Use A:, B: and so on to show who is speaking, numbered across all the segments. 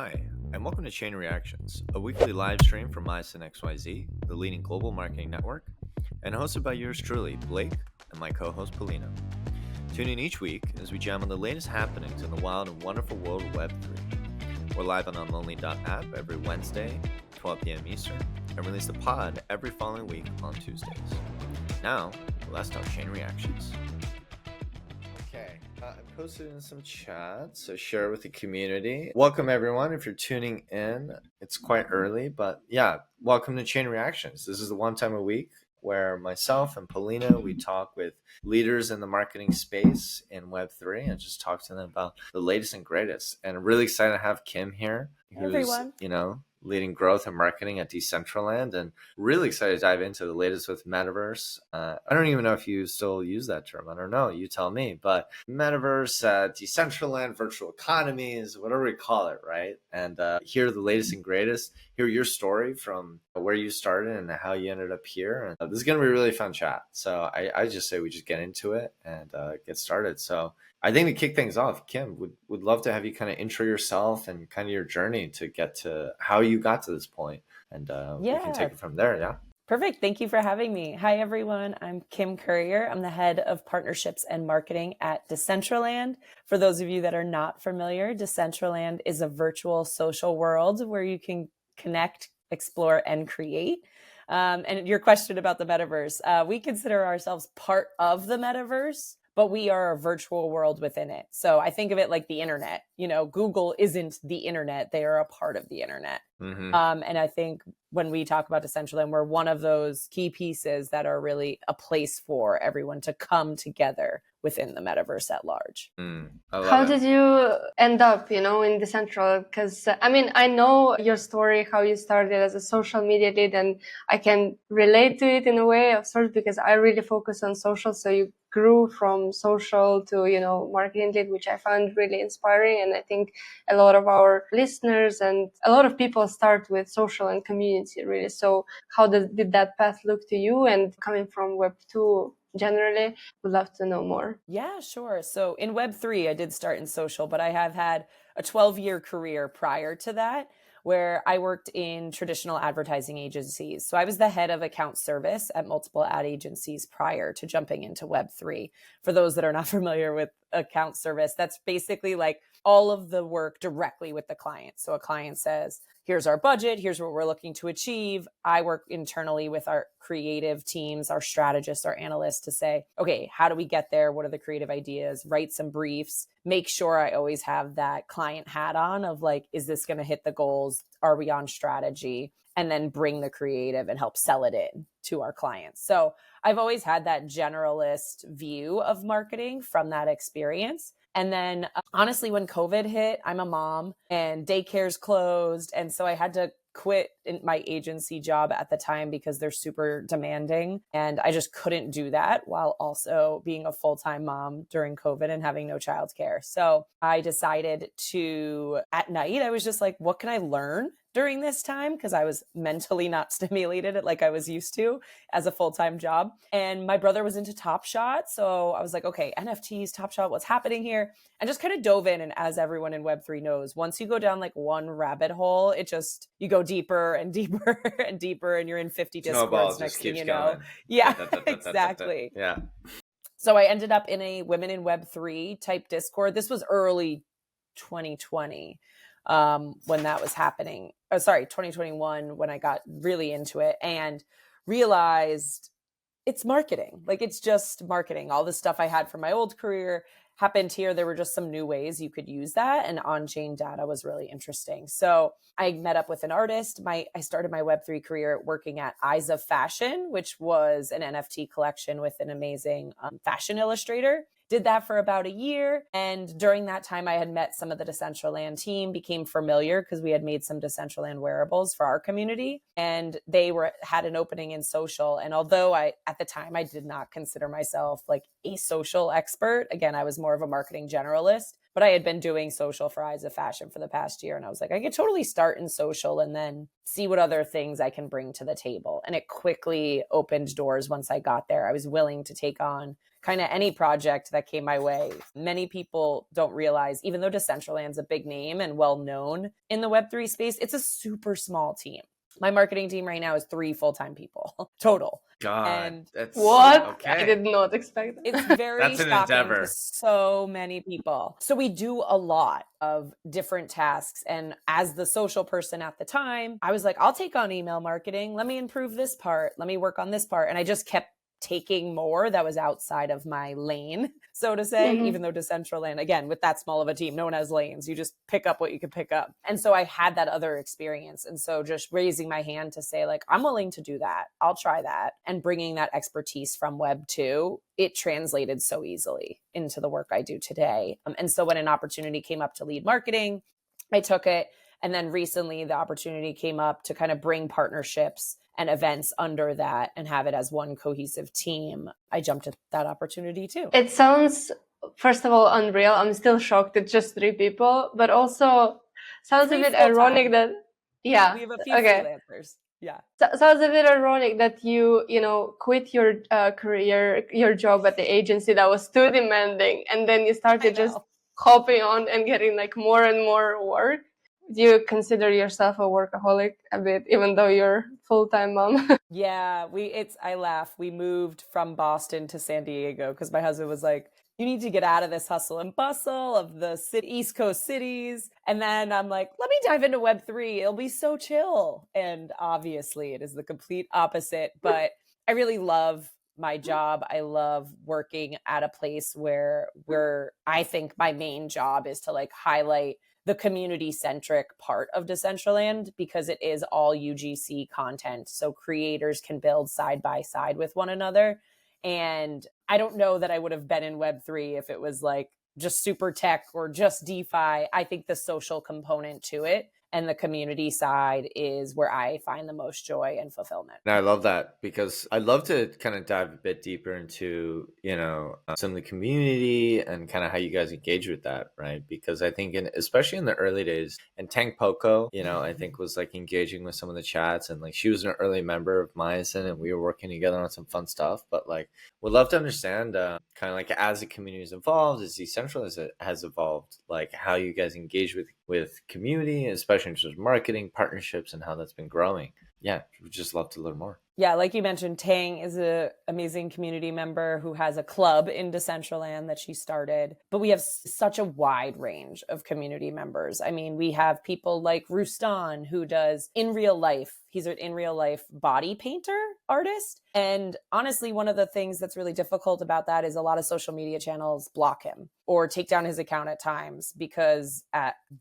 A: Hi, and welcome to Chain Reactions, a weekly live stream from MySyn XYZ, the leading global marketing network, and hosted by yours truly, Blake, and my co-host, Polina. Tune in each week as we jam on the latest happenings in the wild and wonderful world of Web3. We're live on Unlonely.app every Wednesday, 12 p.m. Eastern, and release the pod every following week on Tuesdays. Now, let's talk Chain Reactions. Okay, I posted in some chats, so share with the community. Welcome everyone. If you're tuning in, it's quite early, but yeah, welcome to Chain Reactions. This is the one time a week where myself and Polina, we talk with leaders in the marketing space in Web3 and just talk to them about the latest and greatest. And I'm really excited to have Kim here, who's, leading growth and marketing at Decentraland, and really excited to dive into the latest with metaverse. I don't even know if you still use that term. I don't know. You tell me. But metaverse, Decentraland, virtual economies, whatever we call it, right? And hear the latest and greatest. Hear your story from where you started and how you ended up here. And this is going to be a really fun chat. So I just say we just get into it and get started. So I think to kick things off, Kim, would love to have you kind of intro yourself and kind of your journey to get to how you got to this point, and we can take it from there. Yeah.
B: Perfect. Thank you for having me. Hi, everyone. I'm Kim Currier. I'm the head of partnerships and marketing at Decentraland. For those of you that are not familiar, Decentraland is a virtual social world where you can connect, explore, and create. And your question about the metaverse, we consider ourselves part of the metaverse, but we are a virtual world within it. So I think of it like the internet. Google isn't the internet. They are a part of the internet. Mm-hmm. And I think when we talk about Decentraland, we're one of those key pieces that are really a place for everyone to come together within the metaverse at large.
C: How did you end up, in Decentral? Because, I know your story, how you started as a social media lead, and I can relate to it in a way of sorts because I really focus on social. So you grew from social to, marketing lead, which I found really inspiring. And I think a lot of our listeners and a lot of people start with social and community, really. So how did that path look to you? And coming from Web2 generally, would love to know more.
B: Yeah, sure. So in Web3, I did start in social, but I have had a 12-year career prior to that, where I worked in traditional advertising agencies. So I was the head of account service at multiple ad agencies prior to jumping into Web3. For those that are not familiar with account service, that's basically like all of the work directly with the client. So a client says, here's our budget, here's what we're looking to achieve. I work internally with our creative teams, our strategists, our analysts to say, okay, how do we get there? What are the creative ideas? Write some briefs, make sure I always have that client hat on of like, is this going to hit the goals? Are we on strategy? And then bring the creative and help sell it in to our clients. So I've always had that generalist view of marketing from that experience. And then honestly, when COVID hit, I'm a mom and daycare's closed. And so I had to quit my agency job at the time because they're super demanding. And I just couldn't do that while also being a full-time mom during COVID and having no childcare. So I decided to, at night, I was just like, what can I learn during this time? Because I was mentally not stimulated like I was used to as a full-time job. And my brother was into Top Shot. So I was like, okay, NFTs, Top Shot, what's happening here? And just kind of dove in. And as everyone in Web3 knows, once you go down like one rabbit hole, you go deeper and deeper and deeper, and you're in 50 Discords next thing you know. Yeah, exactly.
A: Yeah.
B: So I ended up in a Women in Web3 type Discord. This was early 2020 when that was happening. 2021 when I got really into it and realized it's marketing. Like it's just marketing. All the stuff I had from my old career happened here. There were just some new ways you could use that. And on-chain data was really interesting. So I met up with an artist. I started my Web3 career working at Eyes of Fashion, which was an NFT collection with an amazing fashion illustrator. Did that for about a year. And during that time, I had met some of the Decentraland team, became familiar because we had made some Decentraland wearables for our community. And they had an opening in social. And although at the time, I did not consider myself like a social expert, again, I was more of a marketing generalist. but I had been doing social for Eyes of Fashion for the past year. And I was like, I could totally start in social and then see what other things I can bring to the table. And it quickly opened doors once I got there. I was willing to take on kind of any project that came my way. Many people don't realize, even though Decentraland's a big name and well known in the Web3 space, it's a super small team. My marketing team right now is 3 full-time people total.
A: God,
B: and
A: that's
C: What?
A: okay.
C: I did not expect that.
B: It's very
A: That's an
B: shocking
A: endeavor.
B: to so many people. So we do a lot of different tasks. And as the social person at the time, I was like, I'll take on email marketing. Let me improve this part. Let me work on this part. And I just kept taking more that was outside of my lane, so to say, even though Decentraland, again, with that small of a team, no one has lanes. You just pick up what you can pick up. And so I had that other experience. And so just raising my hand to say, like, I'm willing to do that. I'll try that. And bringing that expertise from Web 2, it translated so easily into the work I do today. And so when an opportunity came up to lead marketing, I took it. And then recently the opportunity came up to kind of bring partnerships and events under that and have it as one cohesive team. I jumped at that opportunity too.
C: It sounds, first of all, unreal. I'm still shocked it's just 3 people, but also sounds
B: 3
C: a bit
B: full-time.
C: ironic that, yeah.
B: We have a few
C: okay.
B: freelancers. Yeah.
C: Sounds a bit ironic that you quit your career, your job at the agency that was too demanding, and then you started just hopping on and getting like more and more work. Do you consider yourself a workaholic a bit, even though you're full-time mom?
B: Yeah, I laugh. We moved from Boston to San Diego because my husband was like, you need to get out of this hustle and bustle of the East Coast cities. And then I'm like, let me dive into Web3. It'll be so chill. And obviously it is the complete opposite, but I really love my job. I love working at a place where I think my main job is to like highlight the community-centric part of Decentraland because it is all UGC content. So creators can build side by side with one another. And I don't know that I would have been in Web3 if it was like just super tech or just DeFi. I think the social component to it and the community side is where I find the most joy and fulfillment.
A: And I love that because I'd love to kind of dive a bit deeper into, some of the community and kind of how you guys engage with that, right? Because I think especially in the early days, and Tank Poco, I think was like engaging with some of the chats, and like she was an early member of Myosin and we were working together on some fun stuff. But like, would love to understand kind of like as the community has evolved, as Decentraland has evolved, like how you guys engage with community, especially in terms of marketing, partnerships, and how that's been growing. Yeah, we'd just love to learn more.
B: Yeah, like you mentioned, Tang is an amazing community member who has a club in Decentraland that she started. But we have such a wide range of community members. I mean, we have people like Rustan, who does in real life. He's an in real life body painter artist. And honestly, one of the things that's really difficult about that is a lot of social media channels block him or take down his account at times because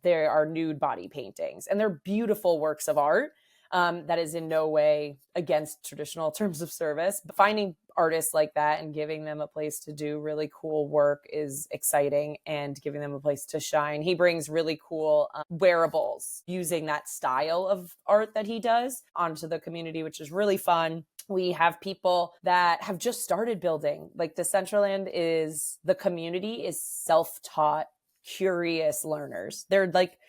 B: there are nude body paintings and they're beautiful works of art. That is in no way against traditional terms of service. But finding artists like that and giving them a place to do really cool work is exciting, and giving them a place to shine. He brings really cool wearables using that style of art that he does onto the community, which is really fun. We have people that have just started building. Like Decentraland the community is self-taught, curious learners. They're like,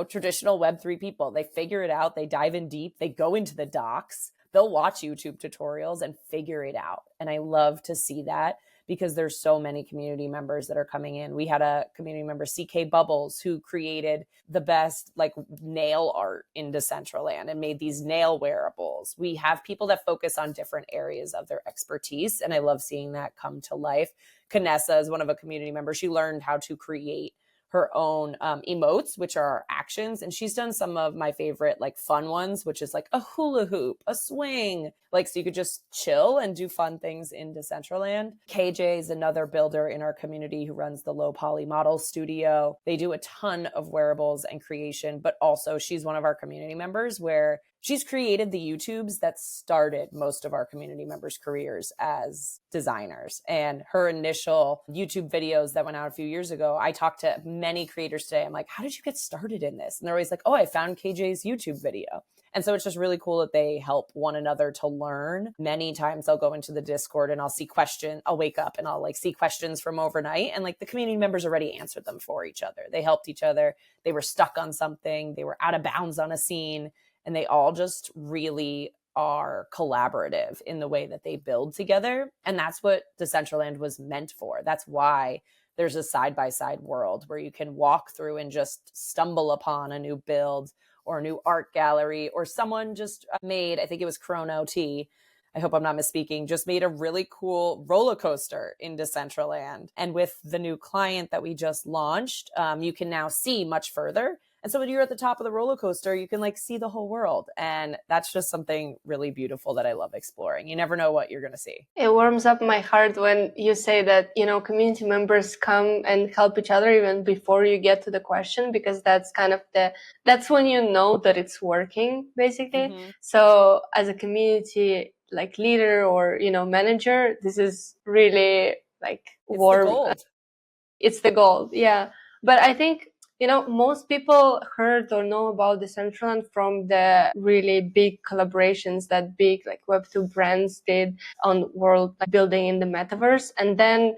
B: traditional Web3 people. They figure it out. They dive in deep. They go into the docs. They'll watch YouTube tutorials and figure it out. And I love to see that because there's so many community members that are coming in. We had a community member, CK Bubbles, who created the best like nail art in Decentraland and made these nail wearables. We have people that focus on different areas of their expertise. And I love seeing that come to life. Kanessa is one of a community members. She learned how to create her own emotes, which are actions. And she's done some of my favorite like fun ones, which is like a hula hoop, a swing, like so you could just chill and do fun things in Decentraland. KJ is another builder in our community who runs the Low Poly Model Studio. They do a ton of wearables and creation, but also she's one of our community members where she's created the YouTubes that started most of our community members' careers as designers. And her initial YouTube videos that went out a few years ago, I talked to many creators today, I'm like, how did you get started in this? And they're always like, oh, I found KJ's YouTube video. And so it's just really cool that they help one another to learn. Many times I'll go into the Discord and I'll see questions. I'll wake up and I'll like see questions from overnight, and like the community members already answered them for each other. They helped each other. They were stuck on something. They were out of bounds on a scene, and they all just really are collaborative in the way that they build together. And that's what Decentraland was meant for. That's why there's a side-by-side world where you can walk through and just stumble upon a new build or a new art gallery, or someone just made, I think it was Chrono T, I hope I'm not misspeaking, just made a really cool roller coaster in Decentraland. And with the new client that we just launched, you can now see much further. And so when you're at the top of the roller coaster, you can like see the whole world. And that's just something really beautiful that I love exploring. You never know what you're going to see.
C: It warms up my heart when you say that, community members come and help each other even before you get to the question, because that's kind of that's when you know that it's working, basically. Mm-hmm. So as a community like leader or, manager, this is really like warm. It's the gold. Yeah. But I think, most people heard or know about Decentraland from the really big collaborations that big like Web2 brands did on world building in the metaverse. And then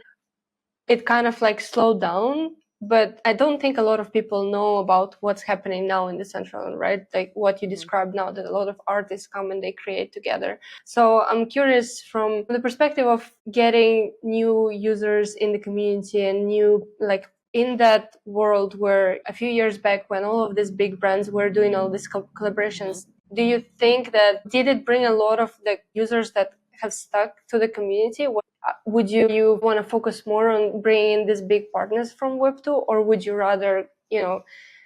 C: it kind of like slowed down. But I don't think a lot of people know about what's happening now in Decentraland, right? Like what you described now, that a lot of artists come and they create together. So I'm curious from the perspective of getting new users in the community and new like in that world where a few years back when all of these big brands were doing all these collaborations, do you think that did it bring a lot of the users that have stuck to the community? Would you want to focus more on bringing in these big partners from Web2, or would you rather,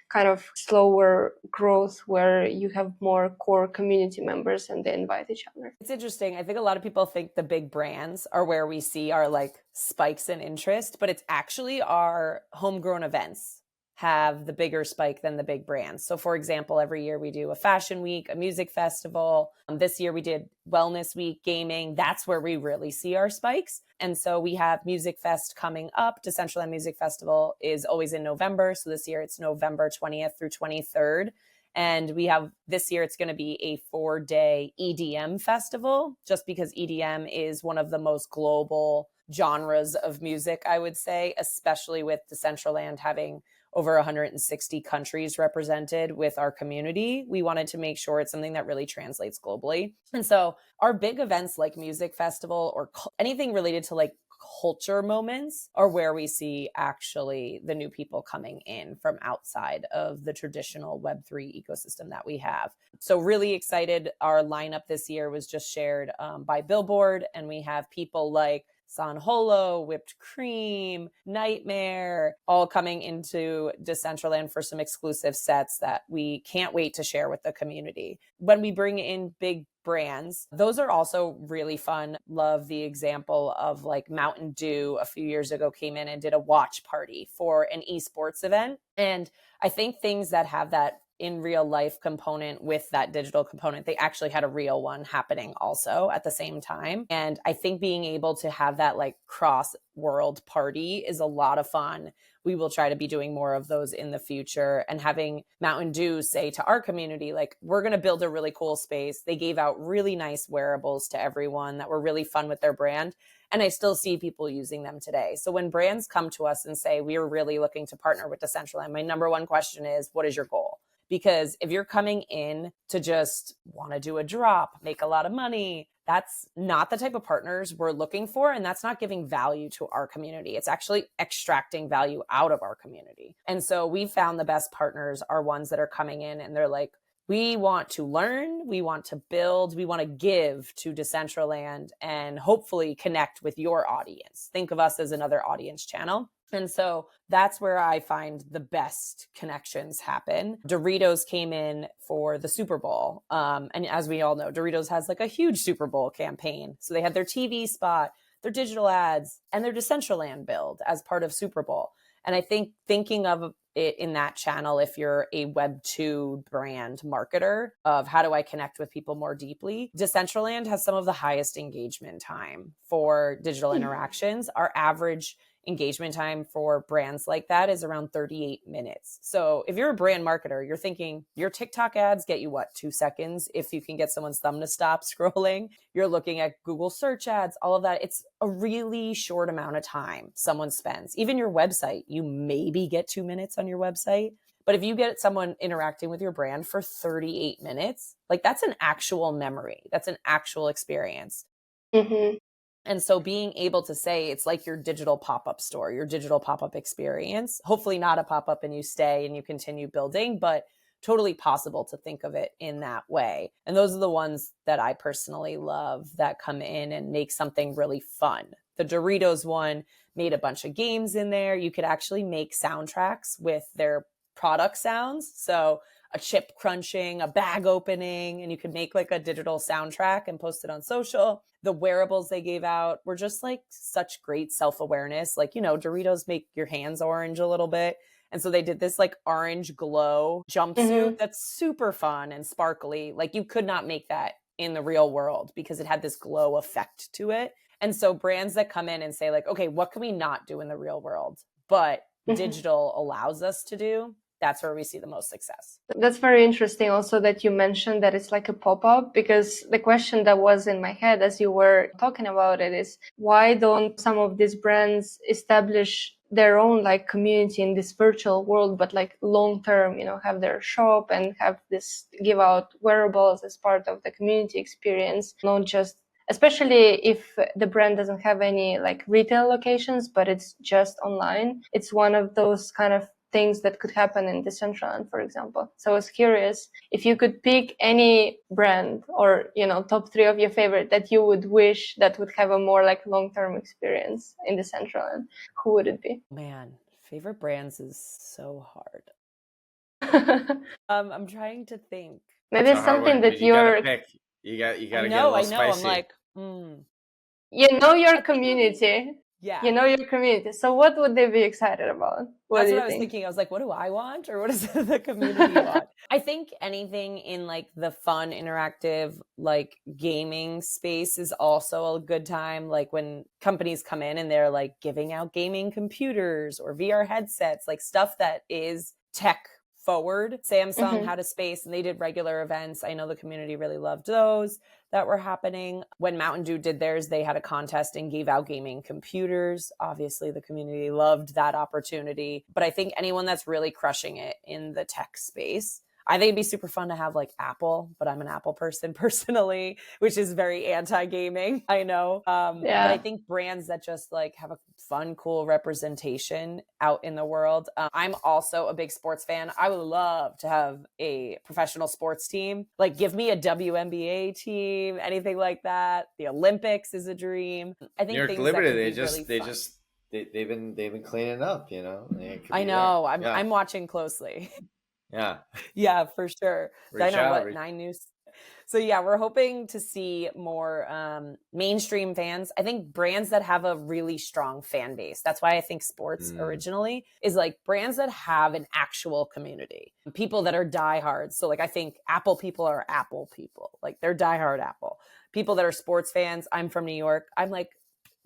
C: kind of slower growth where you have more core community members and they invite each other?
B: It's interesting. I think a lot of people think the big brands are where we see our like spikes in interest, but it's actually our homegrown events have the bigger spike than the big brands. So for example, every year we do a fashion week, a music festival. This year we did wellness week, gaming. That's where we really see our spikes. And so we have Music Fest coming up. Decentraland Music Festival is always in November. So this year it's November 20th through 23rd. And we have this year, it's going to be a 4-day EDM festival, just because EDM is one of the most global genres of music, I would say, especially with Decentraland having over 160 countries represented with our community. We wanted to make sure it's something that really translates globally. And so our big events like Music Festival or anything related to like culture moments are where we see actually the new people coming in from outside of the traditional Web3 ecosystem that we have. So really excited. Our lineup this year was just shared by Billboard, and we have people like San Holo, Whipped Cream, Nightmare, all coming into Decentraland for some exclusive sets that we can't wait to share with the community. When we bring in big brands, those are also really fun. Love the example of like Mountain Dew a few years ago came in and did a watch party for an esports event. And I think things that have that in real life component with that digital component, they actually had a real one happening also at the same time. And I think being able to have that like cross world party is a lot of fun. We will try to be doing more of those in the future, and having Mountain Dew say to our community, like, we're going to build a really cool space. They gave out really nice wearables to everyone that were really fun with their brand. And I still see people using them today. So when brands come to us and say, we're really looking to partner with Decentraland, my number one question is, what is your goal? Because if you're coming in to just want to do a drop, make a lot of money, that's not the type of partners we're looking for. And that's not giving value to our community. It's actually extracting value out of our community. And so we found the best partners are ones that are coming in and they're like, we want to learn, we want to build, we want to give to Decentraland and hopefully connect with your audience. Think of us as another audience channel. And so that's where I find the best connections happen. Doritos came in for the Super Bowl. And as we all know, Doritos has like a huge Super Bowl campaign. So they had their TV spot, their digital ads, and their Decentraland build as part of Super Bowl. And I think thinking of it in that channel, if you're a Web2 brand marketer of how do I connect with people more deeply, Decentraland has some of the highest engagement time for digital interactions. Our average engagement time for brands like that is around 38 minutes. So if you're a brand marketer, you're thinking your TikTok ads get you what, 2 seconds? If you can get someone's thumb to stop scrolling, you're looking at Google search ads, all of that. It's a really short amount of time someone spends. Even your website, you maybe get 2 minutes on your website. But if you get someone interacting with your brand for 38 minutes, like that's an actual memory. That's an actual experience.
C: Mm-hmm.
B: And so being able to say it's like your digital pop-up store, your digital pop-up experience, hopefully not a pop-up and you stay and you continue building, but totally possible to think of it in that way. And those are the ones that I personally love that come in and make something really fun. The Doritos one made a bunch of games in there. You could actually make soundtracks with their product sounds. So a chip crunching, a bag opening, and you could make like a digital soundtrack and post it on social. The wearables they gave out were just like such great self-awareness. Like, Doritos make your hands orange a little bit. And so they did this like orange glow jumpsuit that's super fun and sparkly. Like you could not make that in the real world because it had this glow effect to it. And so brands that come in and say like, okay, what can we not do in the real world, but digital allows us to do? That's where we see the most success.
C: That's very interesting also that you mentioned that it's like a pop-up, because the question that was in my head as you were talking about it is, why don't some of these brands establish their own like community in this virtual world, but like long term, have their shop and have this give out wearables as part of the community experience, not just, especially if the brand doesn't have any like retail locations, but it's just online. It's one of those kind of things that could happen in Decentraland, for example. So I was curious if you could pick any brand or, top 3 of your favorite that you would wish that would have a more like long-term experience in Decentraland, who would it be?
B: Man, favorite brands is so hard. I'm trying to think.
C: Maybe it's something that you're...
A: gotta pick. You gotta get a
B: I
A: little
B: know.
A: spicy.
B: I'm like,
C: your community.
B: Yeah.
C: Your community. So what would they be excited about?
B: That's what I was thinking. I was like, what do I want? Or what does the community want? I think anything in like the fun, interactive, like gaming space is also a good time. Like when companies come in and they're like giving out gaming computers or VR headsets, like stuff that is tech forward. Samsung had a space and they did regular events. I know the community really loved those that were happening. When Mountain Dew did theirs, they had a contest and gave out gaming computers. Obviously, the community loved that opportunity. But I think anyone that's really crushing it in the tech space, I think it'd be super fun to have like Apple, but I'm an Apple person personally, which is very anti-gaming, I know. But I think brands that just like have a fun, cool representation out in the world. I'm also a big sports fan. I would love to have a professional sports team. Like give me a WNBA team, anything like that. The Olympics is a dream. I think
A: New York
B: things
A: Liberty,
B: they've
A: been cleaning up,
B: I know. I'm watching closely. Yeah, for sure. I know 9 news. So yeah, we're hoping to see more mainstream fans. I think brands that have a really strong fan base. That's why I think sports originally is like brands that have an actual community, people that are diehards. So like I think Apple people are Apple people, like they're diehard Apple. People that are sports fans. I'm from New York. I'm like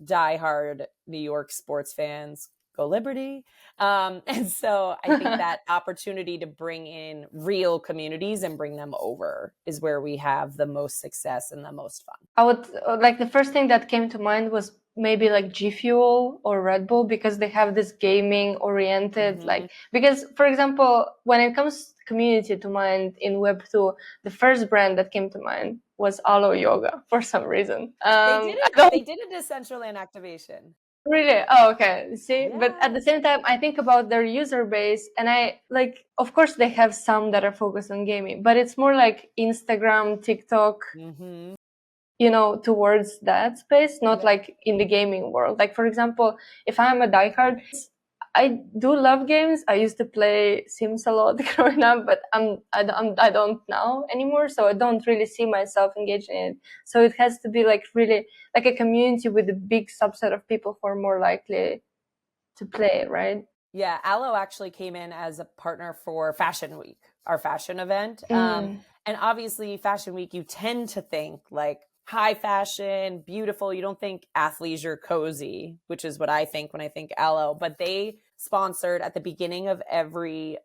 B: diehard New York sports fans. Go Liberty. And so I think that opportunity to bring in real communities and bring them over is where we have the most success and the most fun.
C: I would like, the first thing that came to mind was maybe like G Fuel or Red Bull, because they have this gaming oriented, like, because for example, when it comes community to mind in Web2, the first brand that came to mind was Alo Yoga for some reason.
B: They did a Decentraland activation.
C: Really? Oh, okay. See, but at the same time, I think about their user base, and I like, of course, they have some that are focused on gaming, but it's more like Instagram, TikTok, towards that space, not like in the gaming world. Like, for example, if I'm a diehard, I do love games. I used to play Sims a lot growing up, but I don't now anymore. So I don't really see myself engaged in it. So it has to be like really like a community with a big subset of people who are more likely to play, right?
B: Yeah, Alo actually came in as a partner for Fashion Week, our fashion event. And obviously Fashion Week, you tend to think like high fashion, beautiful. You don't think athleisure cozy, which is what I think when I think Aloe, but they sponsored at the beginning of every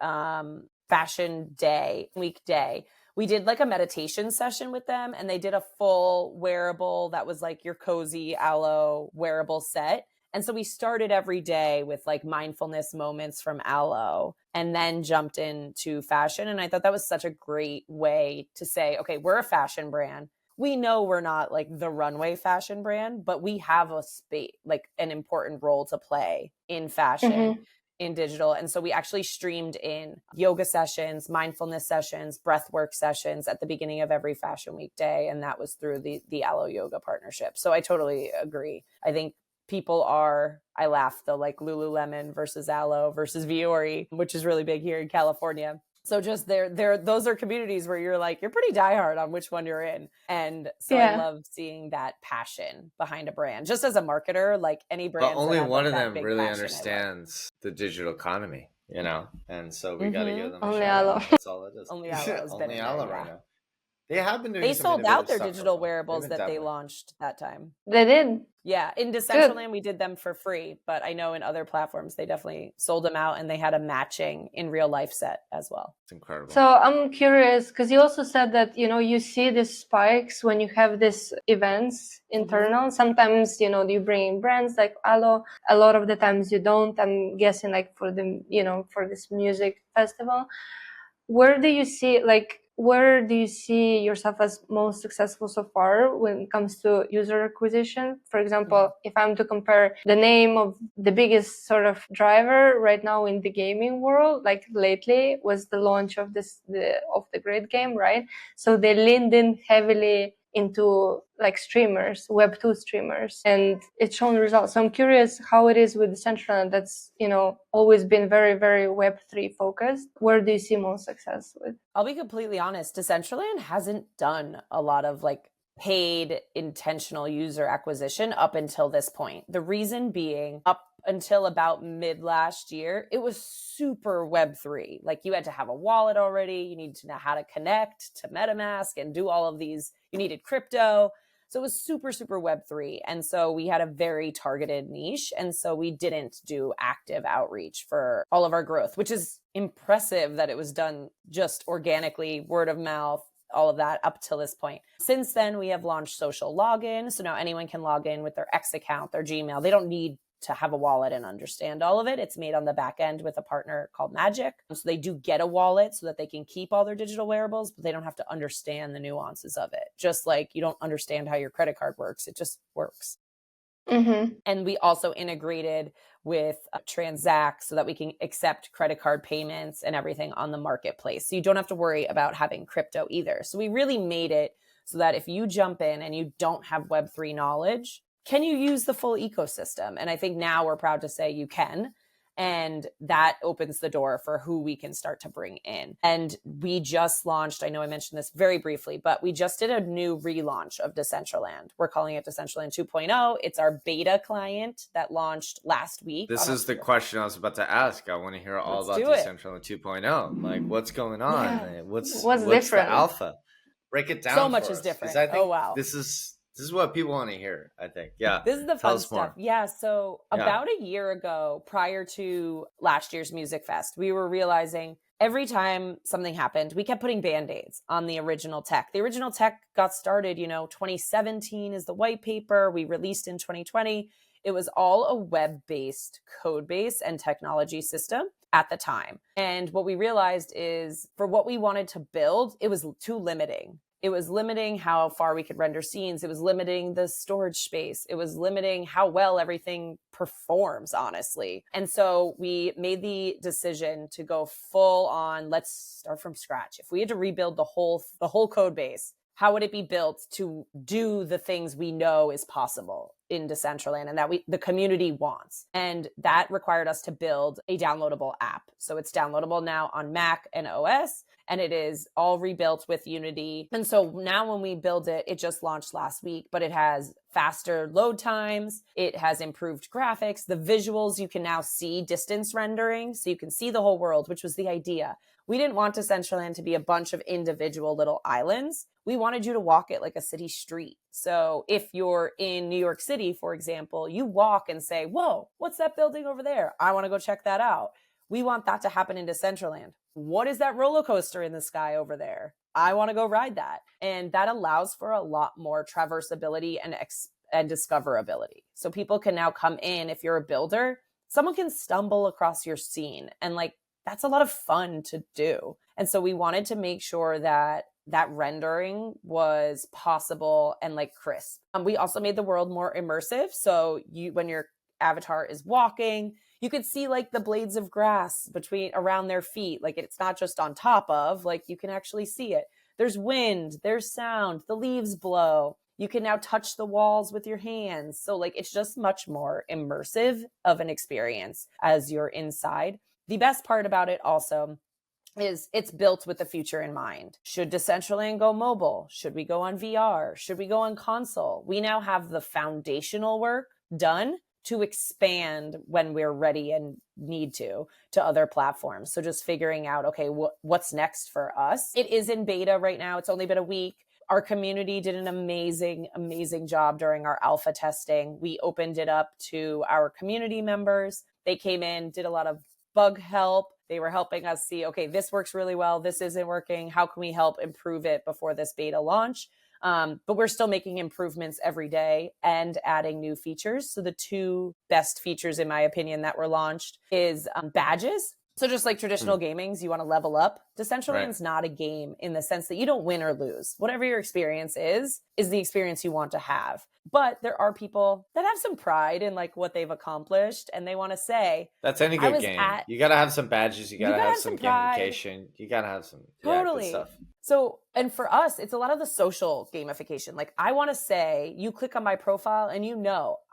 B: fashion day, weekday. We did like a meditation session with them, and they did a full wearable that was like your cozy Aloe wearable set. And so we started every day with like mindfulness moments from Aloe and then jumped into fashion. And I thought that was such a great way to say, okay, we're a fashion brand. We know we're not like the runway fashion brand, but we have a space, like an important role to play in fashion, in digital. And so we actually streamed in yoga sessions, mindfulness sessions, breathwork sessions at the beginning of every fashion weekday. And that was through the Aloe Yoga partnership. So I totally agree. I think people are, I laugh though, like Lululemon versus Aloe versus Viore, which is really big here in California. So just those are communities where you're like, you're pretty diehard on which one you're in. And so I love seeing that passion behind a brand. Just as a marketer, like any brand.
A: But only one of them really understands the digital economy, you know? And so we got to give them a shout out. That's all it is.
B: Only Aloe's been in
A: Aloe
B: there,
A: right now. They have been doing
B: They sold out their digital
A: stuff
B: wearables that they launched that time.
C: They did.
B: Yeah, in Decentraland, we did them for free, but I know in other platforms, they definitely sold them out, and they had a matching in real life set as well.
A: It's incredible.
C: So I'm curious, because you also said that, you know, you see these spikes when you have these events internal. Sometimes, you know, you bring in brands like Aloe. A lot of the times you don't. I'm guessing like for the, you know, for this music festival. Where do you see yourself as most successful so far when it comes to user acquisition? For example, if I'm to compare the name of the biggest sort of driver right now in the gaming world, like lately was the launch of the Grid game, right? So they leaned in heavily into like streamers, Web2 streamers, and it's shown results. So I'm curious how it is with Decentraland that's, you know, always been very, very Web3 focused. Where do you see most success with?
B: I'll be completely honest. Decentraland hasn't done a lot of like paid intentional user acquisition up until this point. The reason being, up until about mid last year, it was super Web3. Like you had to have a wallet already. You needed to know how to connect to MetaMask and do all of these. You needed crypto. So it was super, super Web3. And so we had a very targeted niche. And so we didn't do active outreach for all of our growth, which is impressive that it was done just organically, word of mouth, all of that up till this point. Since then, we have launched social login. So now anyone can log in with their X account, their Gmail. They don't need to have a wallet and understand all of it. It's made on the back end with a partner called Magic. So they do get a wallet so that they can keep all their digital wearables, but they don't have to understand the nuances of it. Just like you don't understand how your credit card works. It just works. And we also integrated with Transact so that we can accept credit card payments and everything on the marketplace. So you don't have to worry about having crypto either. So we really made it so that if you jump in and you don't have Web3 knowledge, can you use the full ecosystem? And I think now we're proud to say you can. And that opens the door for who we can start to bring in. And we just launched, I know I mentioned this very briefly, but we just did a new relaunch of Decentraland. We're calling it Decentraland 2.0. It's our beta client that launched last week.
A: This is the question I was about to ask. I want to hear all about Decentraland 2.0. Like, what's going on? Yeah. What's different? The alpha? Break it down.
B: So much is different. Oh, wow.
A: This is what people want to hear, I think. Yeah.
B: This is the fun stuff. Yeah. So about a year ago, prior to last year's Music Fest, we were realizing every time something happened, we kept putting Band-Aids on the original tech. The original tech got started, 2017 is the white paper. We released in 2020. It was all a web-based code base and technology system at the time. And what we realized is for what we wanted to build, it was too limiting. It was limiting how far we could render scenes. It was limiting the storage space. It was limiting how well everything performs, honestly. And so we made the decision to go full on, let's start from scratch. If we had to rebuild the whole code base, how would it be built to do the things we know is possible in Decentraland and that the community wants? And that required us to build a downloadable app. So it's downloadable now on Mac and OS, and it is all rebuilt with Unity. And so now when we build it, it just launched last week, but it has faster load times. It has improved graphics. The visuals, you can now see distance rendering. So you can see the whole world, which was the idea. We didn't want Decentraland to be a bunch of individual little islands. We wanted you to walk it like a city street. So if you're in New York City, for example, you walk and say, whoa, what's that building over there? I want to go check that out. We want that to happen in Decentraland. What is that roller coaster in the sky over there? I want to go ride that. And that allows for a lot more traversability and discoverability. So people can now come in. If you're a builder, someone can stumble across your scene, and like, that's a lot of fun to do. And so we wanted to make sure that that rendering was possible and like crisp. We also made the world more immersive. So when your avatar is walking, you could see like the blades of grass around their feet. Like, it's not just on top of, like, you can actually see it. There's wind, there's sound, the leaves blow. You can now touch the walls with your hands. So like, it's just much more immersive of an experience as you're inside. The best part about it also is it's built with the future in mind. Should Decentraland go mobile? Should we go on VR? Should we go on console? We now have the foundational work done to expand when we're ready and need to other platforms. So just figuring out, okay, what's next for us? It is in beta right now. It's only been a week. Our community did an amazing, amazing job during our alpha testing. We opened it up to our community members. They came in, did a lot of bug help. They were helping us see, okay, this works really well. This isn't working. How can we help improve it before this beta launch? But we're still making improvements every day and adding new features. So the two best features, in my opinion, that were launched is badges. So just like traditional gamings, you want to level up. Decentraland's not a game in the sense that you don't win or lose. Whatever your experience is the experience you want to have. But there are people that have some pride in like what they've accomplished, and they want to say,
A: that's any good game. You got to have some badges. You got to have some gamification. You got to have some good stuff.
B: So, and for us, it's a lot of the social gamification. Like, I want to say, you click on my profile and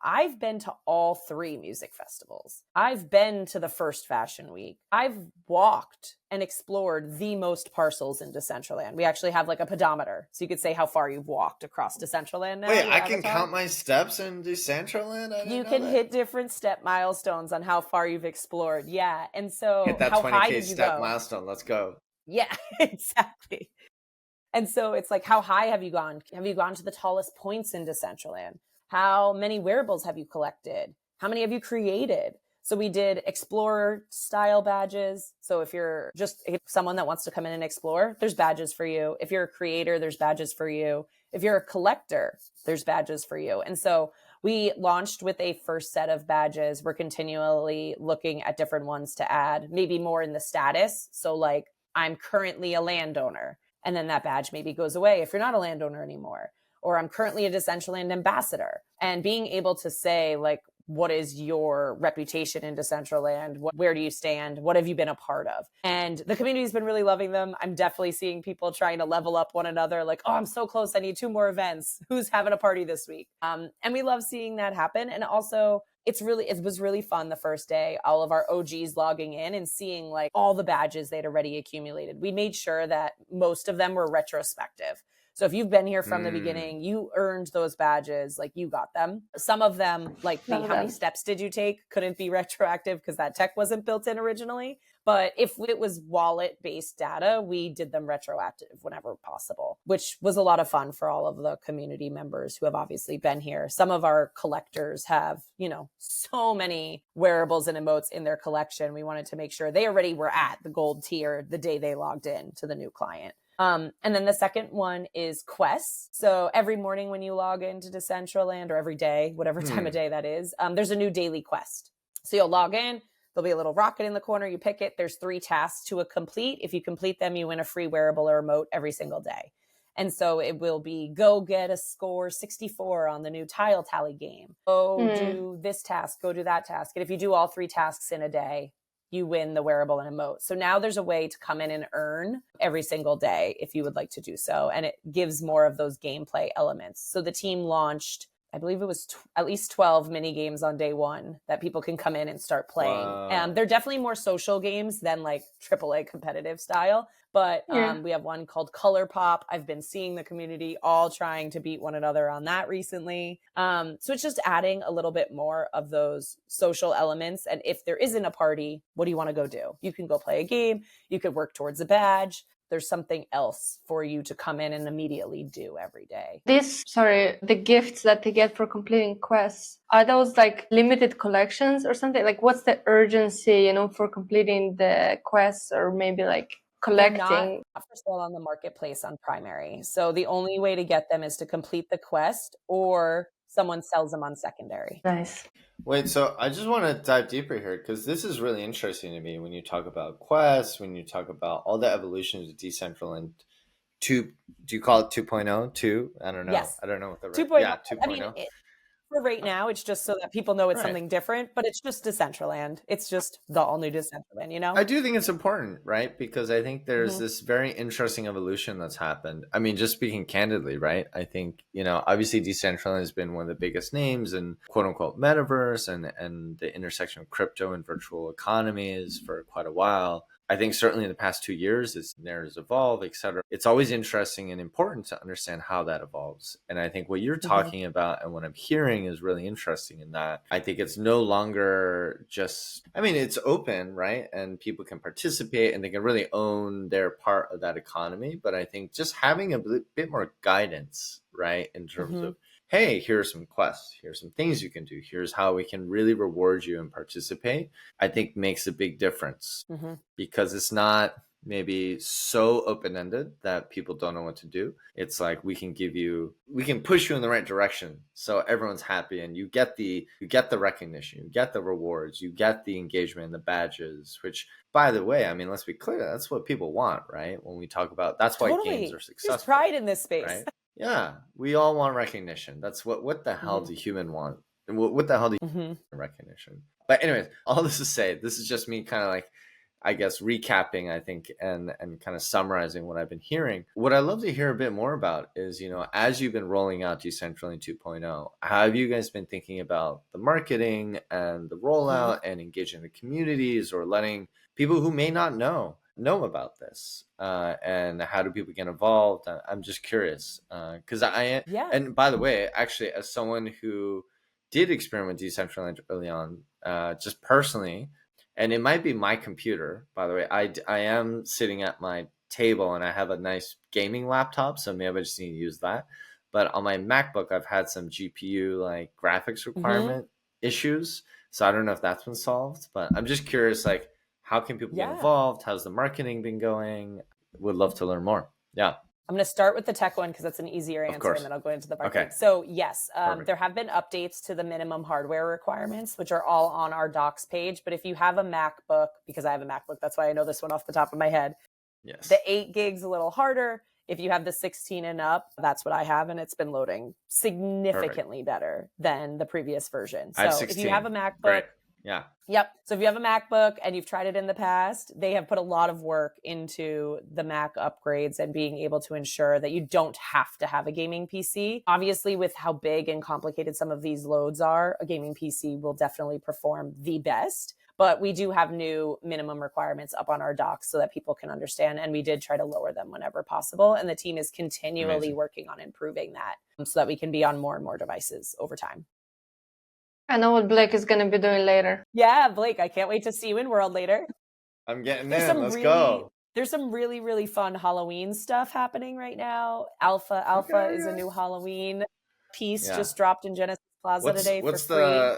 B: I've been to all 3 music festivals. I've been to the first Fashion Week. I've walked and explored the most parcels in Decentraland. We actually have like a pedometer. So you could say how far you've walked across Decentraland now.
A: Wait, I can count my steps in Decentraland?
B: You can hit different step milestones on how far you've explored. Yeah. And so
A: hit that
B: how
A: 20K
B: high did you
A: step
B: go?
A: milestone. Let's go.
B: Yeah, exactly. And so it's like, how high have you gone? Have you gone to the tallest points in Decentraland? How many wearables have you collected? How many have you created? So we did explorer style badges. So if you're just someone that wants to come in and explore, there's badges for you. If you're a creator, there's badges for you. If you're a collector, there's badges for you. And so we launched with a first set of badges. We're continually looking at different ones to add, maybe more in the status. So like, I'm currently a landowner. And then that badge maybe goes away if you're not a landowner anymore. Or I'm currently a Decentraland ambassador. And being able to say, like, what is your reputation in Decentraland? Where do you stand? What have you been a part of? And the community's been really loving them. I'm definitely seeing people trying to level up one another. Like, oh, I'm so close. I need 2 more events. Who's having a party this week? And we love seeing that happen. And also, it was really fun the first day, all of our OGs logging in and seeing like all the badges they'd already accumulated. We made sure that most of them were retrospective. So if you've been here from the beginning, you earned those badges, like you got them. Some of them, like how many steps did you take, couldn't be retroactive because that tech wasn't built in originally. But if it was wallet-based data, we did them retroactive whenever possible, which was a lot of fun for all of the community members who have obviously been here. Some of our collectors have, so many wearables and emotes in their collection. We wanted to make sure they already were at the gold tier the day they logged in to the new client. And then the second one is quests. So every morning when you log into Decentraland, or every day, whatever time of day that is, there's a new daily quest. So you'll log in, there'll be a little rocket in the corner, you pick it, there's 3 tasks to complete. If you complete them, you win a free wearable or emote every single day. And so it will be go get a score 64 on the new tile tally game. Go do this task, go do that task. And if you do all 3 tasks in a day, you win the wearable and emote. So now there's a way to come in and earn every single day if you would like to do so. And it gives more of those gameplay elements. So the team launched I believe it was at least 12 mini games on day one that people can come in and start playing.
A: Wow.
B: They're definitely more social games than like AAA competitive style. But
C: Yeah.
B: we have one called Color Pop. I've been seeing the community all trying to beat one another on that recently. So it's just adding a little bit more of those social elements. And if there isn't a party, what do you want to go do? You can go play a game. You could work towards a badge. There's something else for you to come in and immediately do every day.
C: The gifts that they get for completing quests, are those like limited collections or something? Like, what's the urgency, for completing the quests, or maybe like collecting?
B: They're not for sale on the marketplace on primary. So the only way to get them is to complete the quest or someone sells them on secondary.
C: Nice.
A: Wait, so I just want to dive deeper here because this is really interesting to me when you talk about quests, when you talk about all the evolutions of Decentraland 2, do you call it 2.0? 2? I don't know.
B: Yes.
A: I don't know what the
B: 2.0.
A: Yeah, 2.0.
B: I mean, for right now, it's just so that people know it's
A: Right.
B: something different, but it's just Decentraland. It's just the all new Decentraland,
A: I do think it's important, right? Because I think there's
B: Mhm.
A: this very interesting evolution that's happened. I mean, just speaking candidly, right? I think, obviously Decentraland has been one of the biggest names in quote unquote metaverse and the intersection of crypto and virtual economies for quite a while. I think certainly in the past 2 years, its narratives evolve, et cetera. It's always interesting and important to understand how that evolves. And I think what you're talking about and what I'm hearing is really interesting in that I think it's no longer just, it's open, right? And people can participate and they can really own their part of that economy. But I think just having a bit more guidance, right? In terms of, hey, here's some quests, here's some things you can do, here's how we can really reward you and participate, I think makes a big difference because it's not maybe so open-ended that people don't know what to do. It's like we can push you in the right direction so everyone's happy and you get the recognition, you get the rewards, you get the engagement and the badges, which by the way, let's be clear, that's what people want, right? When we talk about, that's why games are successful.
B: There's pride in this space.
A: Right? Yeah, we all want recognition. That's what the hell do human want? What the hell do you want recognition? But anyways, all this to say, this is just me kind of like, I guess, recapping, I think, and kind of summarizing what I've been hearing. What I'd love to hear a bit more about is, as you've been rolling out Decentraland 2.0, how have you guys been thinking about the marketing and the rollout and engaging the communities or letting people who may not know about this, and how do people get involved? I'm just curious because and by the way, actually, as someone who did experiment with Decentraland early on, just personally, and it might be my computer, by the way, I am sitting at my table and I have a nice gaming laptop, so maybe I just need to use that. But on my MacBook, I've had some GPU like graphics requirement issues, so I don't know if that's been solved, but I'm just curious, like, how can people get involved? How's the marketing been going? Would love to learn more. Yeah.
B: I'm going to start with the tech one because that's an easier answer, and then I'll go into the marketing.
A: Okay.
B: So yes, there have been updates to the minimum hardware requirements, which are all on our docs page. But if you have a MacBook, because I have a MacBook, that's why I know this one off the top of my head.
A: Yes.
B: The 8 gigs a little harder. If you have the 16 and up, that's what I have, and it's been loading significantly better than the previous version. So if you have a MacBook,
A: great. Yeah.
B: Yep. So if you have a MacBook and you've tried it in the past, they have put a lot of work into the Mac upgrades and being able to ensure that you don't have to have a gaming PC. Obviously, with how big and complicated some of these loads are, a gaming PC will definitely perform the best. But we do have new minimum requirements up on our docs so that people can understand. And we did try to lower them whenever possible. And the team is continually working on improving that so that we can be on more and more devices over time.
C: I know what Blake is going to be doing later.
B: Yeah, Blake, I can't wait to see you in World later.
A: I'm getting in. Let's go.
B: There's some really, really fun Halloween stuff happening right now. Alpha is a new Halloween piece just dropped in Genesis Plaza today for free.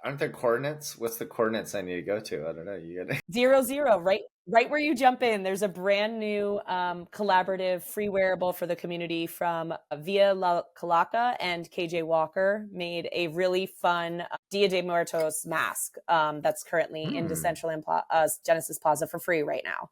A: Aren't there coordinates? What's the coordinates I need to go to? I don't know. You get
B: 00, right where you jump in. There's a brand new collaborative free wearable for the community from Via La Calaca and KJ Walker made a really fun Dia de Muertos mask that's currently in Decentraland Genesis Plaza for free right now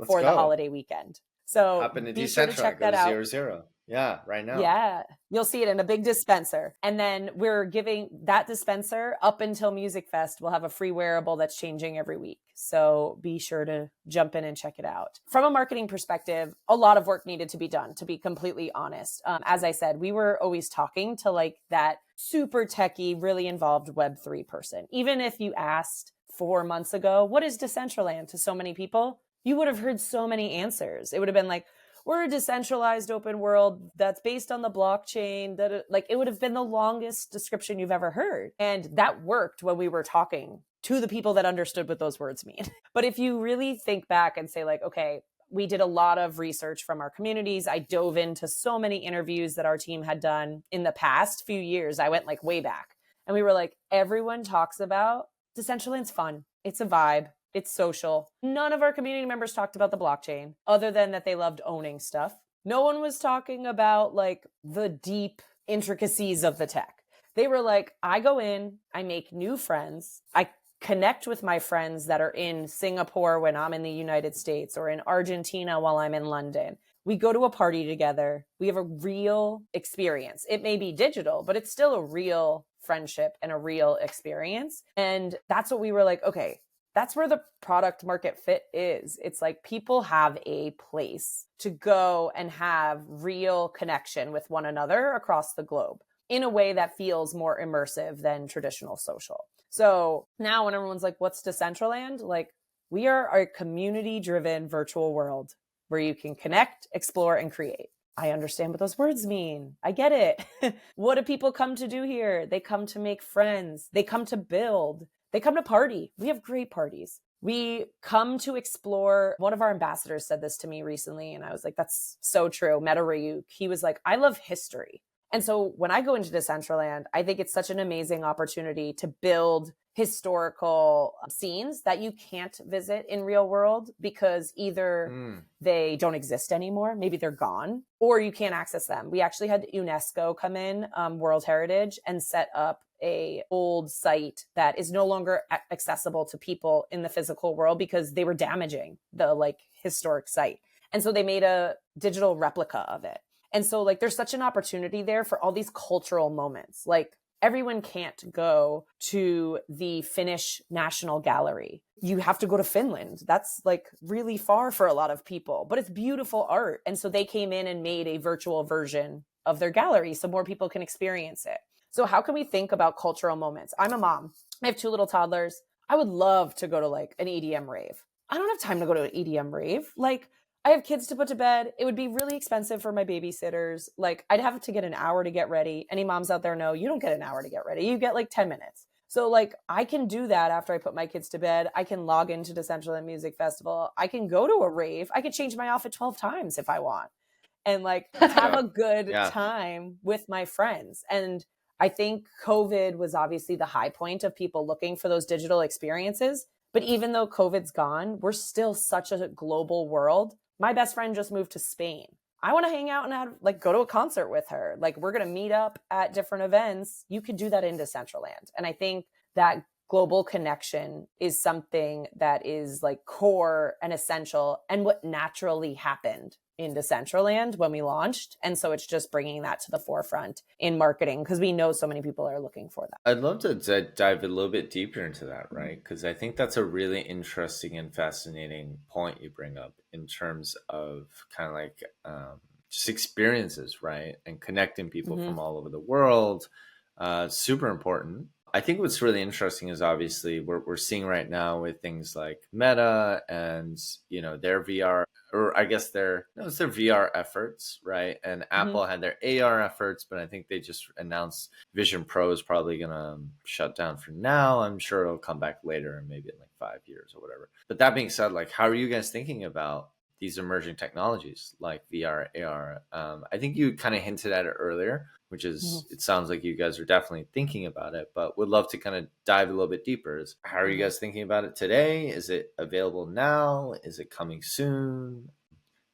B: for the holiday weekend. So
A: hop into
B: be sure to check that out.
A: 00. Yeah, right now.
B: Yeah, you'll see it in a big dispenser. And then we're giving that dispenser up until Music Fest. We'll have a free wearable that's changing every week. So be sure to jump in and check it out. From a marketing perspective, a lot of work needed to be done, to be completely honest. As I said, we were always talking to like that super techie, really involved Web3 person. Even if you asked 4 months ago, what is Decentraland to so many people, you would have heard so many answers. It would have been like, we're a decentralized open world that's based on the blockchain. That like it would have been the longest description you've ever heard. And that worked when we were talking to the people that understood what those words mean. But if you really think back and say like, okay, we did a lot of research from our communities. I dove into so many interviews that our team had done in the past few years. I went like way back. And we were like, everyone talks about Decentraland's fun. It's a vibe. It's social. None of our community members talked about the blockchain other than that they loved owning stuff. No one was talking about like the deep intricacies of the tech. They were like, I go in, I make new friends. I connect with my friends that are in Singapore when I'm in the United States or in Argentina while I'm in London. We go to a party together. We have a real experience. It may be digital, but it's still a real friendship and a real experience. And that's what we were like, okay, that's where the product market fit is. It's like people have a place to go and have real connection with one another across the globe in a way that feels more immersive than traditional social. So now when everyone's like, what's Decentraland? Like, we are a community-driven virtual world where you can connect, explore, and create. I understand what those words mean. I get it. What do people come to do here? They come to make friends. They come to build. They come to party. We have great parties. We come to explore. One of our ambassadors said this to me recently, and I was like, that's so true. Meta Ryuk. He was like, I love history. And so when I go into Decentraland, I think it's such an amazing opportunity to build historical scenes that you can't visit in real world because either they don't exist anymore, maybe they're gone, or you can't access them. We actually had UNESCO come in, World Heritage, and set up a old site that is no longer accessible to people in the physical world because they were damaging the like historic site. And so they made a digital replica of it. And so like there's such an opportunity there for all these cultural moments. Like everyone can't go to the Finnish National Gallery. You have to go to Finland. That's like really far for a lot of people, but it's beautiful art. And so they came in and made a virtual version of their gallery so more people can experience it. So how can we think about cultural moments? I'm a mom. I have 2 little toddlers. I would love to go to like an EDM rave. I don't have time to go to an EDM rave. Like I have kids to put to bed. It would be really expensive for my babysitters. Like I'd have to get an hour to get ready. Any moms out there know you don't get an hour to get ready. You get like 10 minutes. So like I can do that after I put my kids to bed. I can log into Decentraland Music Festival. I can go to a rave. I could change my outfit 12 times if I want and like have a good time with my friends. And I think COVID was obviously the high point of people looking for those digital experiences. But even though COVID's gone, we're still such a global world. My best friend just moved to Spain. I want to hang out and like go to a concert with her. Like we're going to meet up at different events. You could do that in Decentraland. And I think that global connection is something that is like core and essential and what naturally happened in Decentraland when we launched. And so it's just bringing that to the forefront in marketing because we know so many people are looking for that.
A: I'd love to dive a little bit deeper into that, right? Because I think that's a really interesting and fascinating point you bring up in terms of kind of like just experiences, right? And connecting people from all over the world. Super important. I think what's really interesting is obviously we're seeing right now with things like Meta and, you know, their VR, or I guess it's their VR efforts, right? And Apple had their AR efforts, but I think they just announced Vision Pro is probably going to shut down for now. I'm sure it'll come back later, maybe in like 5 years or whatever. But that being said, like, how are you guys thinking about these emerging technologies like VR, AR? I think you kind of hinted at it earlier, which is, it sounds like you guys are definitely thinking about it, but would love to kind of dive a little bit deeper. How are you guys thinking about it today? Is it available now? Is it coming soon?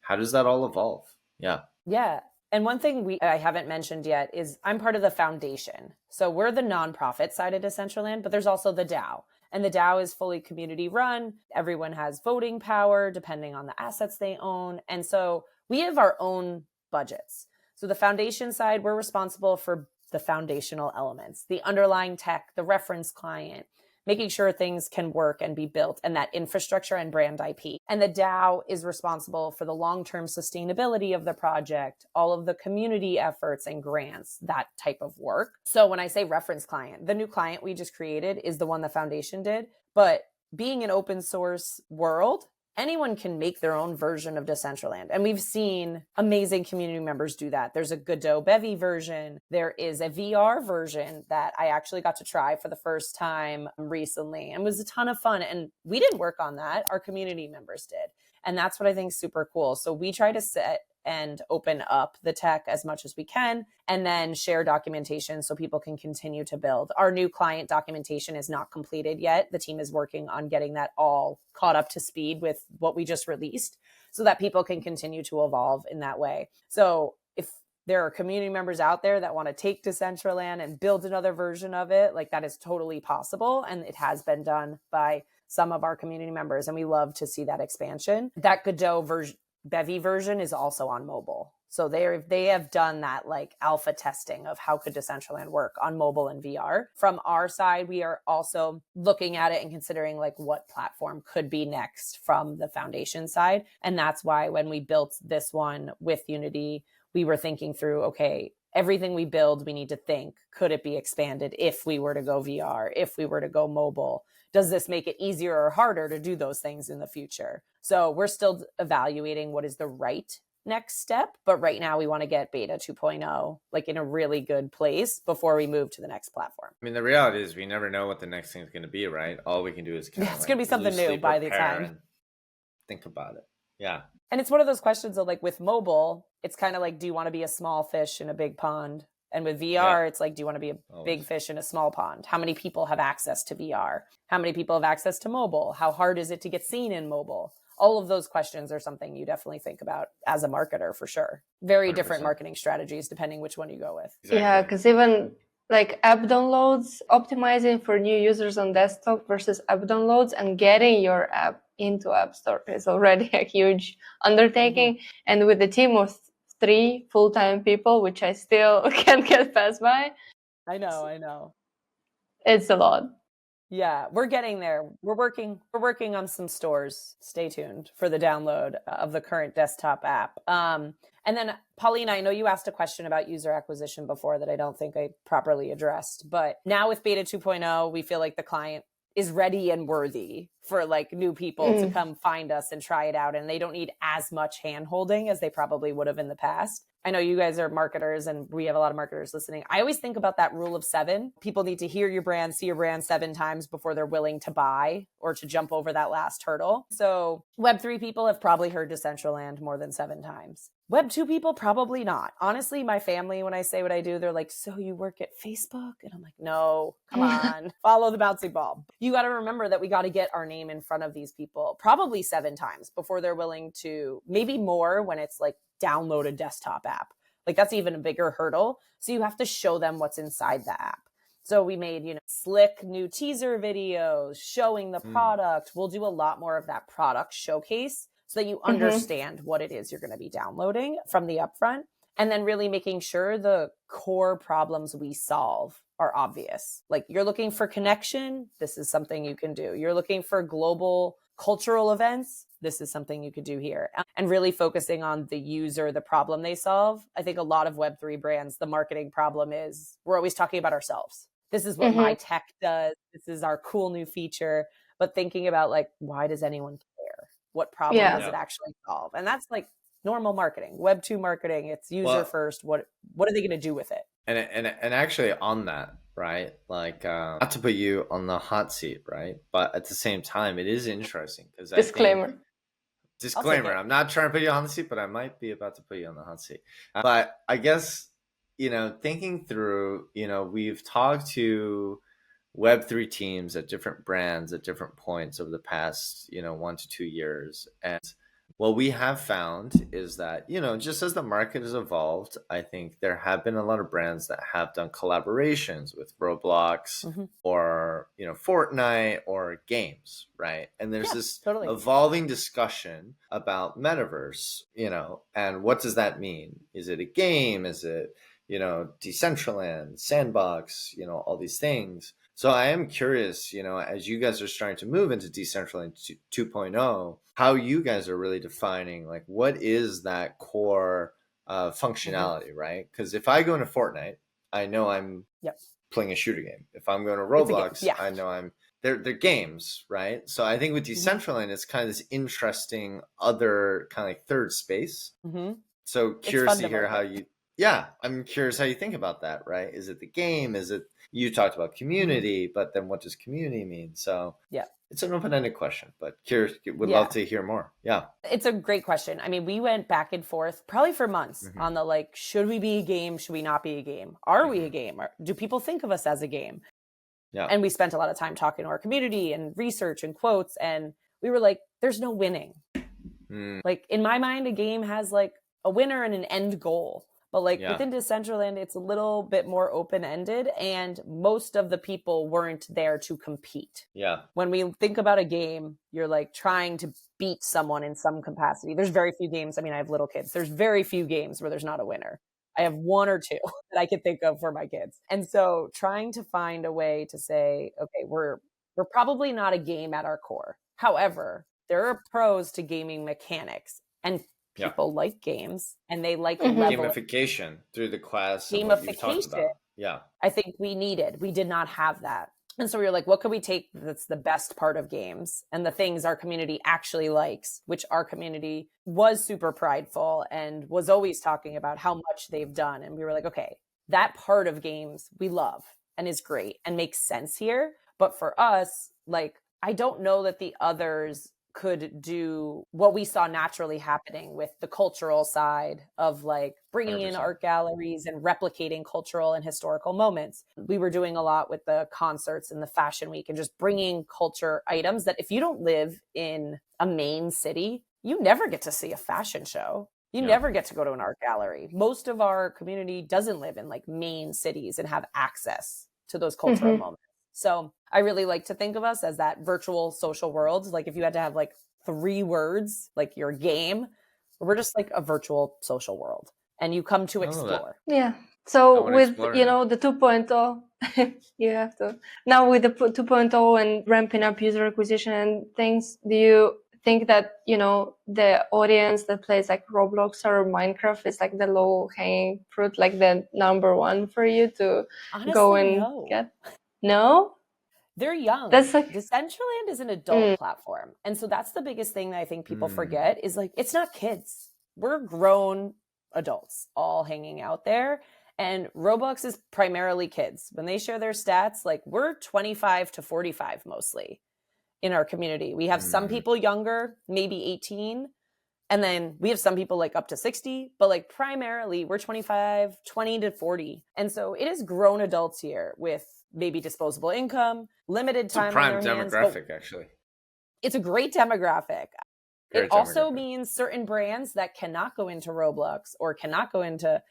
A: How does that all evolve? Yeah.
B: Yeah. And one thing I haven't mentioned yet is I'm part of the foundation. So we're the nonprofit side of Decentraland, but there's also the DAO. And the DAO is fully community run. Everyone has voting power depending on the assets they own. And so we have our own budgets. So the foundation side, we're responsible for the foundational elements, the underlying tech, the reference client, making sure things can work and be built, and that infrastructure and brand IP. And the DAO is responsible for the long-term sustainability of the project, all of the community efforts and grants, that type of work. So when I say reference client, the new client we just created is the one the foundation did. But being an open source world, anyone can make their own version of Decentraland. And we've seen amazing community members do that. There's a Godot Bevy version. There is a VR version that I actually got to try for the first time recently, and it was a ton of fun. And we didn't work on that. Our community members did. And that's what I think is super cool. So we try to set and open up the tech as much as we can, and then share documentation so people can continue to build. Our new client documentation is not completed yet. The team is working on getting that all caught up to speed with what we just released so that people can continue to evolve in that way. So if there are community members out there that want to take Decentraland and build another version of it, like, that is totally possible. And it has been done by some of our community members, and we love to see that expansion. That Godot Bevy version is also on mobile. So they have done that like alpha testing of how could Decentraland work on mobile and VR. From our side, we are also looking at it and considering like what platform could be next from the foundation side. And that's why when we built this one with Unity, we were thinking through, okay, everything we build, we need to think, could it be expanded if we were to go VR, if we were to go mobile? Does this make it easier or harder to do those things in the future? So we're still evaluating what is the right next step. But right now we want to get beta 2.0 like in a really good place before we move to the next platform.
A: I mean, the reality is we never know what the next thing is going to be, right? All we can do is kind of
B: it's going to be something new by the time.
A: Think about it. Yeah.
B: And it's one of those questions of like with mobile, it's kind of like, do you want to be a small fish in a big pond? And with VR, It's like, do you want to be a big fish in a small pond? How many people have access to VR? How many people have access to mobile? How hard is it to get seen in mobile? All of those questions are something you definitely think about as a marketer, for sure. Very 100%. Different marketing strategies depending which one you go with.
C: Exactly. Yeah, because even like app downloads, optimizing for new users on desktop versus app downloads and getting your app into App Store is already a huge undertaking. Mm-hmm. And with a team of 3 full-time people, which I still can't get past by.
B: I know.
C: It's a lot.
B: Yeah, we're getting there. We're working on some stores. Stay tuned for the download of the current desktop app. And then Paulina, I know you asked a question about user acquisition before that I don't think I properly addressed, but now with beta 2.0, we feel like the client is ready and worthy for like new people to come find us and try it out. And they don't need as much hand holding as they probably would have in the past. I know you guys are marketers and we have a lot of marketers listening. I always think about that rule of 7. People need to hear your brand, see your brand 7 times before they're willing to buy or to jump over that last hurdle. So Web3 people have probably heard Decentraland more than 7 times. Web2 people, probably not. Honestly, my family, when I say what I do, they're like, so you work at Facebook? And I'm like, no, come on, follow the bouncy ball. You got to remember that we got to get our name in front of these people probably 7 times before they're willing to, maybe more when it's like download a desktop app. Like that's even a bigger hurdle. So you have to show them what's inside the app. So we made, slick new teaser videos showing the product. We'll do a lot more of that product showcase so that you understand what it is you're going to be downloading from the upfront. And then really making sure the core problems we solve are obvious. Like you're looking for connection, this is something you can do. You're looking for global cultural events, this is something you could do here. And really focusing on the user, the problem they solve. I think a lot of Web3 brands, the marketing problem is we're always talking about ourselves. This is what my tech does. This is our cool new feature. But thinking about like, why does anyone care? What problem does it actually solve? And that's like normal marketing, Web2 marketing. It's user first. What are they going to do with it?
A: And actually on that, right? Like, not to put you on the hot seat, right? But at the same time, it is interesting because disclaimer, I'm not trying to put you on the seat, but I might be about to put you on the hot seat. But I guess, thinking through, we've talked to Web3 teams at different brands at different points over the past, 1 to 2 years. And what we have found is that, just as the market has evolved, I think there have been a lot of brands that have done collaborations with Roblox or, Fortnite or games, right? And there's this evolving discussion about metaverse, and what does that mean? Is it a game? Is it, Decentraland, Sandbox, all these things. So I am curious, as you guys are starting to move into Decentraland 2.0, how you guys are really defining, like, what is that core functionality, right? Because if I go into Fortnite, I know I'm playing a shooter game. If I'm going to Roblox, I know they're games, right? So I think with Decentraland, it's kind of this interesting other kind of like third space. So curious to hear how you... Yeah, I'm curious how you think about that, right? Is it the game? Is it, you talked about community, but then what does community mean? So it's an open-ended question, but curious, would love to hear more. Yeah.
B: It's a great question. I mean, we went back and forth probably for months on the, like, should we be a game? Should we not be a game? Are we a game? Do people think of us as a game? Yeah. And we spent a lot of time talking to our community and research and quotes. And we were like, there's no winning. Like, in my mind, a game has like a winner and an end goal. But like within Decentraland, it's a little bit more open-ended, and most of the people weren't there to compete. Yeah. When we think about a game, you're like trying to beat someone in some capacity. There's very few games. I mean, I have little kids. There's very few games where there's not a winner. I have one or two that I can think of for my kids. And so trying to find a way to say, okay, we're probably not a game at our core. However, there are pros to gaming mechanics, and people like games, and they like
A: gamification through the class. Gamification. Yeah.
B: I think we did not have that. And so we were like, what could we take that's the best part of games and the things our community actually likes, which our community was super prideful and was always talking about how much they've done. And we were like, okay, that part of games we love and is great and makes sense here. But for us, like, I don't know that the others could do what we saw naturally happening with the cultural side of like bringing 100%. In art galleries and replicating cultural and historical moments. We were doing a lot with the concerts and the fashion week and just bringing culture items that if you don't live in a main city, you never get to see a fashion show. You never get to go to an art gallery. Most of our community doesn't live in like main cities and have access to those cultural moments. So I really like to think of us as that virtual social world. Like if you had to have like 3 words, like your game, we're just like a virtual social world and you come to explore.
C: Yeah. So with, the 2.0, you have to, now with the 2.0 and ramping up user acquisition and things, do you think that, the audience that plays like Roblox or Minecraft is like the low hanging fruit, like the number one for you to go and get? No?
B: They're young. That's like... Decentraland is an adult platform. And so that's the biggest thing that I think people forget is like, it's not kids. We're grown adults all hanging out there. And Roblox is primarily kids. When they share their stats, like we're 25 to 45 mostly in our community. We have some people younger, maybe 18. And then we have some people like up to 60, but like primarily we're 25, 20 to 40. And so it is grown adults here with maybe disposable income, limited time on their hands.
A: Demographic, actually.
B: It's a great demographic. It also means certain brands that cannot go into Roblox or cannot go into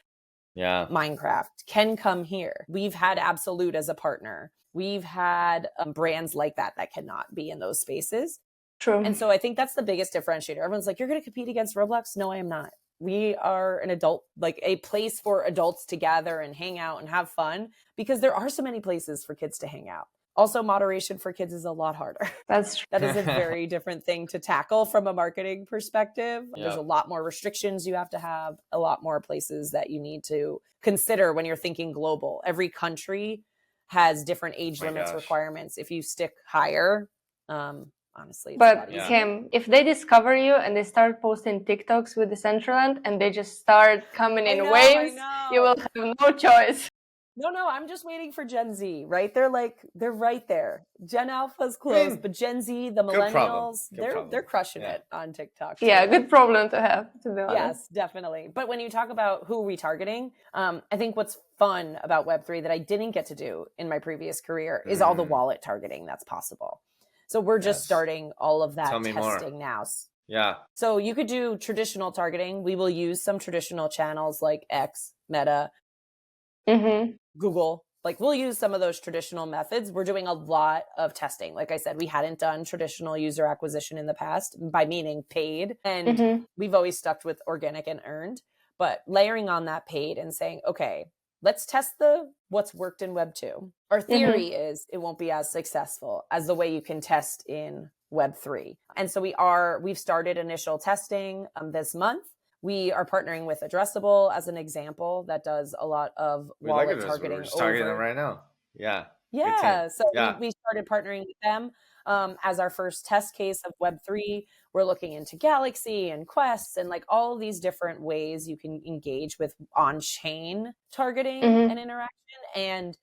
B: Minecraft can come here. We've had Absolute as a partner. We've had brands like that cannot be in those spaces.
C: True.
B: And so I think that's the biggest differentiator. Everyone's like, you're going to compete against Roblox? No, I am not. We are an adult, like a place for adults to gather and hang out and have fun because there are so many places for kids to hang out. Also, moderation for kids is a lot harder.
C: That's true.
B: That is a very different thing to tackle from a marketing perspective. Yeah. There's a lot more restrictions you have to have, a lot more places that you need to consider when you're thinking global. Every country has different age limits requirements. If you stick higher, honestly.
C: But Kim, if they discover you and they start posting TikToks with Decentraland and they just start coming in waves, you will have no choice.
B: No, I'm just waiting for Gen Z, right? They're right there. Gen Alpha's close, but Gen Z, the millennials, they're crushing it on TikTok.
C: Too. Yeah, good problem to have, to be honest.
B: Yes, definitely. But when you talk about who are we targeting, I think what's fun about Web3 that I didn't get to do in my previous career is all the wallet targeting that's possible. So we're just starting all of that testing now.
A: Yeah.
B: So you could do traditional targeting. We will use some traditional channels like X, Meta, Google. Like we'll use some of those traditional methods. We're doing a lot of testing. Like I said, we hadn't done traditional user acquisition in the past, by meaning paid. And we've always stuck with organic and earned. But layering on that paid and saying, okay, let's test what's worked in Web 2. Our theory is it won't be as successful as the way you can test in Web 3. And so we've started initial testing this month. We are partnering with Addressable as an example that does a lot of wallet targeting.
A: We're just targeting them right now. Yeah.
B: Yeah. So we started partnering with them as our first test case of Web3. We're looking into Galaxy and Quests and like all these different ways you can engage with on-chain targeting and interaction. And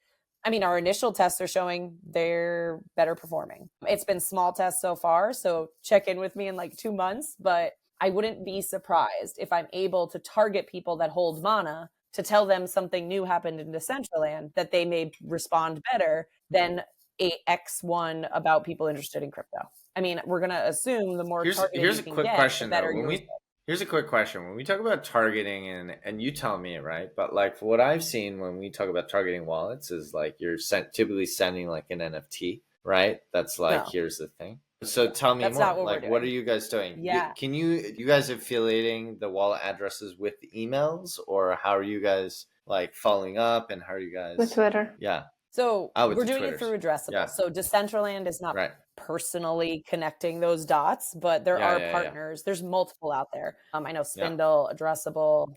B: I mean, our initial tests are showing they're better performing. It's been small tests so far, so check in with me in like 2 months, but I wouldn't be surprised if I'm able to target people that hold mana to tell them something new happened in Decentraland, that they may respond better than a X1 about people interested in crypto. I mean, we're going to assume the more targeting you can get, the better yours is.
A: Here's a quick question. When we talk about targeting, and you tell me, right? But like what I've seen when we talk about targeting wallets is like you're typically sending like an NFT, right? That's like, here's the thing. So tell me more. Like, what are you guys doing?
B: Yeah.
A: You guys affiliating the wallet addresses with emails, or how are you guys like following up, and how are you guys
C: with Twitter?
A: Yeah.
B: So we're doing it through Addressable. Yeah. So Decentraland is not personally connecting those dots, but there are partners. There's multiple out there. I know Spindle, Addressable,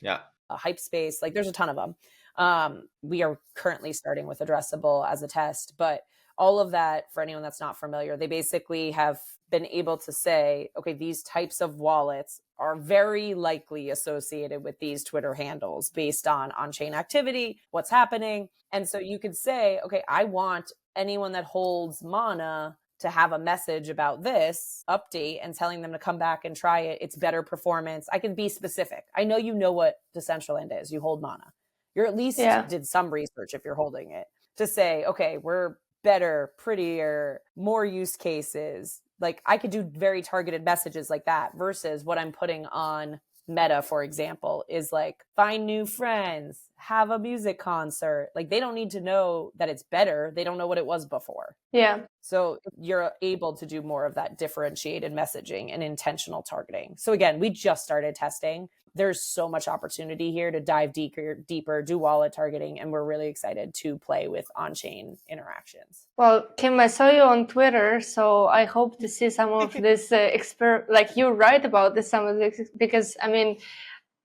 B: Hypespace. Like there's a ton of them. We are currently starting with Addressable as a test, but all of that, for anyone that's not familiar, they basically have been able to say, okay, these types of wallets are very likely associated with these Twitter handles based on on-chain activity, what's happening. And so you could say, okay, I want anyone that holds mana to have a message about this update and telling them to come back and try it. It's better performance. I can be specific. I know you know what Decentraland is. You hold mana. You're at least did some research if you're holding it to say, okay, we're better, prettier, more use cases. Like I could do very targeted messages like that versus what I'm putting on Meta, for example, is like find new friends, have a music concert. Like they don't need to know that it's better. They don't know what it was before.
C: Yeah.
B: So you're able to do more of that differentiated messaging and intentional targeting. So again, we just started testing. There's so much opportunity here to dive deeper, do wallet targeting, and we're really excited to play with on-chain interactions.
C: Well, Kim, I saw you on Twitter, so I hope to see some of this like you write about this, some of this, because I mean,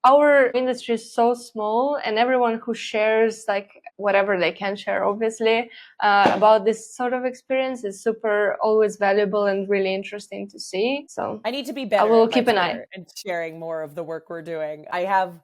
C: our industry is so small, and everyone who shares like whatever they can share, obviously, about this sort of experience is super always valuable and really interesting to see. So
B: I need to be better.
C: I will keep an eye
B: and sharing more of the work we're doing. I have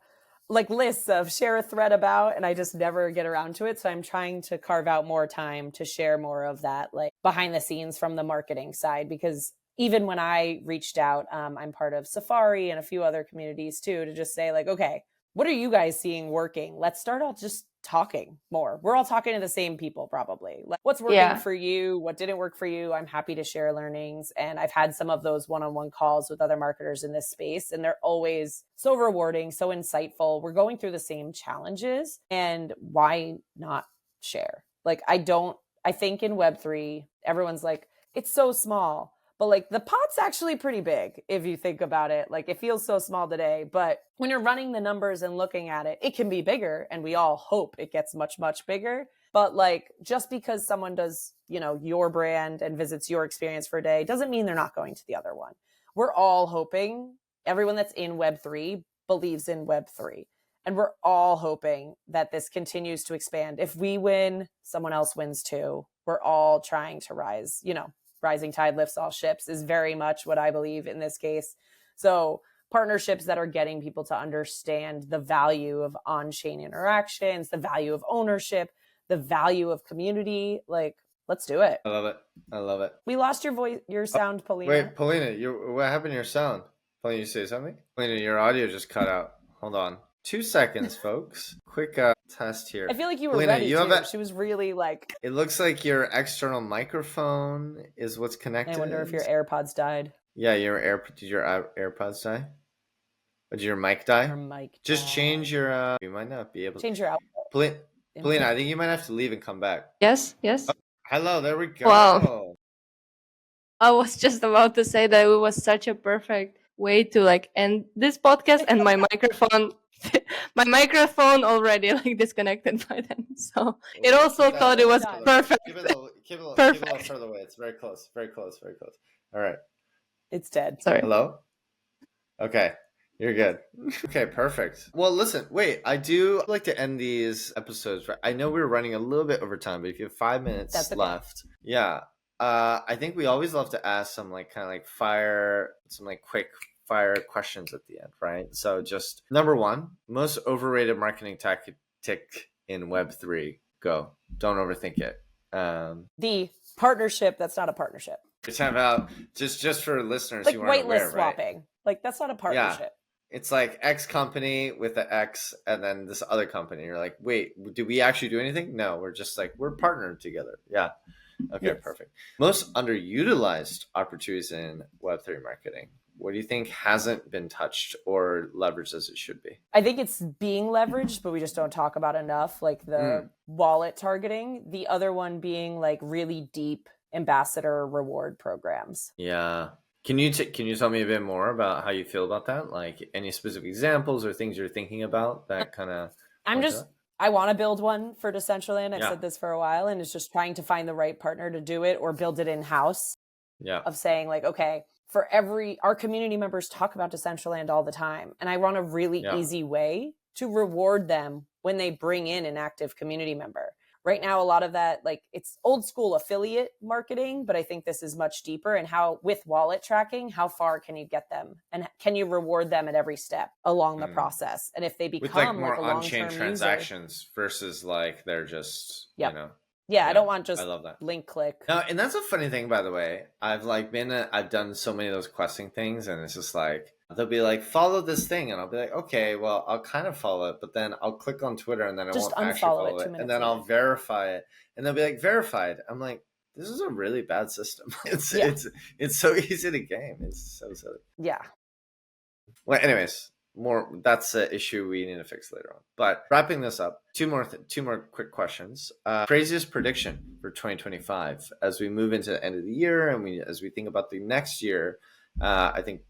B: like lists of share a thread about, and I just never get around to it. So I'm trying to carve out more time to share more of that, like behind the scenes from the marketing side, because even when I reached out, I'm part of Safari and a few other communities too, to just say like, okay, what are you guys seeing working? Let's start out just talking more. We're all talking to the same people probably. Like, what's working for you? What didn't work for you? I'm happy to share learnings. And I've had some of those one-on-one calls with other marketers in this space, and they're always so rewarding, so insightful. We're going through the same challenges, and why not share? Like, I think in Web3, everyone's like, it's so small. But like the pot's actually pretty big if you think about it. Like it feels so small today, but when you're running the numbers and looking at it, it can be bigger, and we all hope it gets much, much bigger. But like just because someone does, your brand and visits your experience for a day doesn't mean they're not going to the other one. We're all hoping everyone that's in Web3 believes in Web3. And we're all hoping that this continues to expand. If we win, someone else wins too. We're all trying to rise, rising tide lifts all ships is very much what I believe in this case. So partnerships that are getting people to understand the value of on-chain interactions, the value of ownership, the value of community, like, let's do it.
A: I love it.
B: We lost your sound, Polina.
A: Wait, Polina, what happened to your sound? Polina, you say something? Polina, your audio just cut out. Hold on. 2 seconds, folks. Quick test here.
B: I feel like you were ready to. She was really like...
A: It looks like your external microphone is what's connected.
B: I wonder if your AirPods died.
A: Yeah, did your AirPods die? Or did your mic die?
B: Your mic
A: Just
B: died.
A: change your. You might not be able.
B: Change your output.
A: Polina, I think you might have to leave and come back.
C: Yes, yes.
A: Hello, there we go.
C: Wow. I was just about to say that it was such a perfect way to like end this podcast, and my microphone my microphone already like disconnected by then. So it also thought it was perfect.
A: Keep it a little further away. It's very close. Very close. Very close. All right.
B: It's dead.
C: Sorry.
A: Hello? Okay. You're good. Okay, perfect. Well, listen, wait, I do like to end these episodes. I know we're running a little bit over time, but if you have 5 minutes left, yeah. I think we always love to ask some like kind of like quick fire questions at the end, right? So just number one, most overrated marketing tactic in Web3. Go. Don't overthink it.
B: The partnership that's not a partnership.
A: You're talking about just for listeners
B: like
A: who aren't aware,
B: whitelist swapping. Right? Like that's not a partnership.
A: Yeah. It's like X company with the X and then this other company. You're like, wait, do we actually do anything? No, we're just like, we're partnered together. Yeah. Okay, yes. Perfect. Most underutilized opportunities in Web3 marketing. What do you think hasn't been touched or leveraged as it should be?
B: I think it's being leveraged, but we just don't talk about enough, like the wallet targeting. The other one being like really deep ambassador reward programs.
A: Yeah. Can you tell me a bit more about how you feel about that? Like any specific examples or things you're thinking about that kind of...
B: I want to build one for Decentraland. I've said this for a while, and it's just trying to find the right partner to do it or build it in-house.
A: Yeah.
B: Of saying like, okay, our community members talk about Decentraland all the time. And I want a really easy way to reward them when they bring in an active community member. Right now, a lot of that, like it's old school affiliate marketing, but I think this is much deeper. And how with wallet tracking, how far can you get them? And can you reward them at every step along the process? And if they become
A: with like more
B: a
A: on-chain transactions versus like they're just, you know.
B: Yeah, I don't want just
A: I love that.
B: link click.
A: No, and that's a funny thing, by the way. I've done so many of those questing things, and it's just like they'll be like, follow this thing, and I'll be like, okay, well, I'll kind of follow it, but then I'll click on Twitter, and then I won't actually follow it, and then I'll verify it, and they'll be like, verified. I'm like, this is a really bad system. It's so easy to game. It's so silly.
B: Yeah.
A: Well, anyways. That's an issue we need to fix later on. But wrapping this up, two more quick questions. Craziest prediction for 2025 as we move into the end of the year and as we think about the next year. I think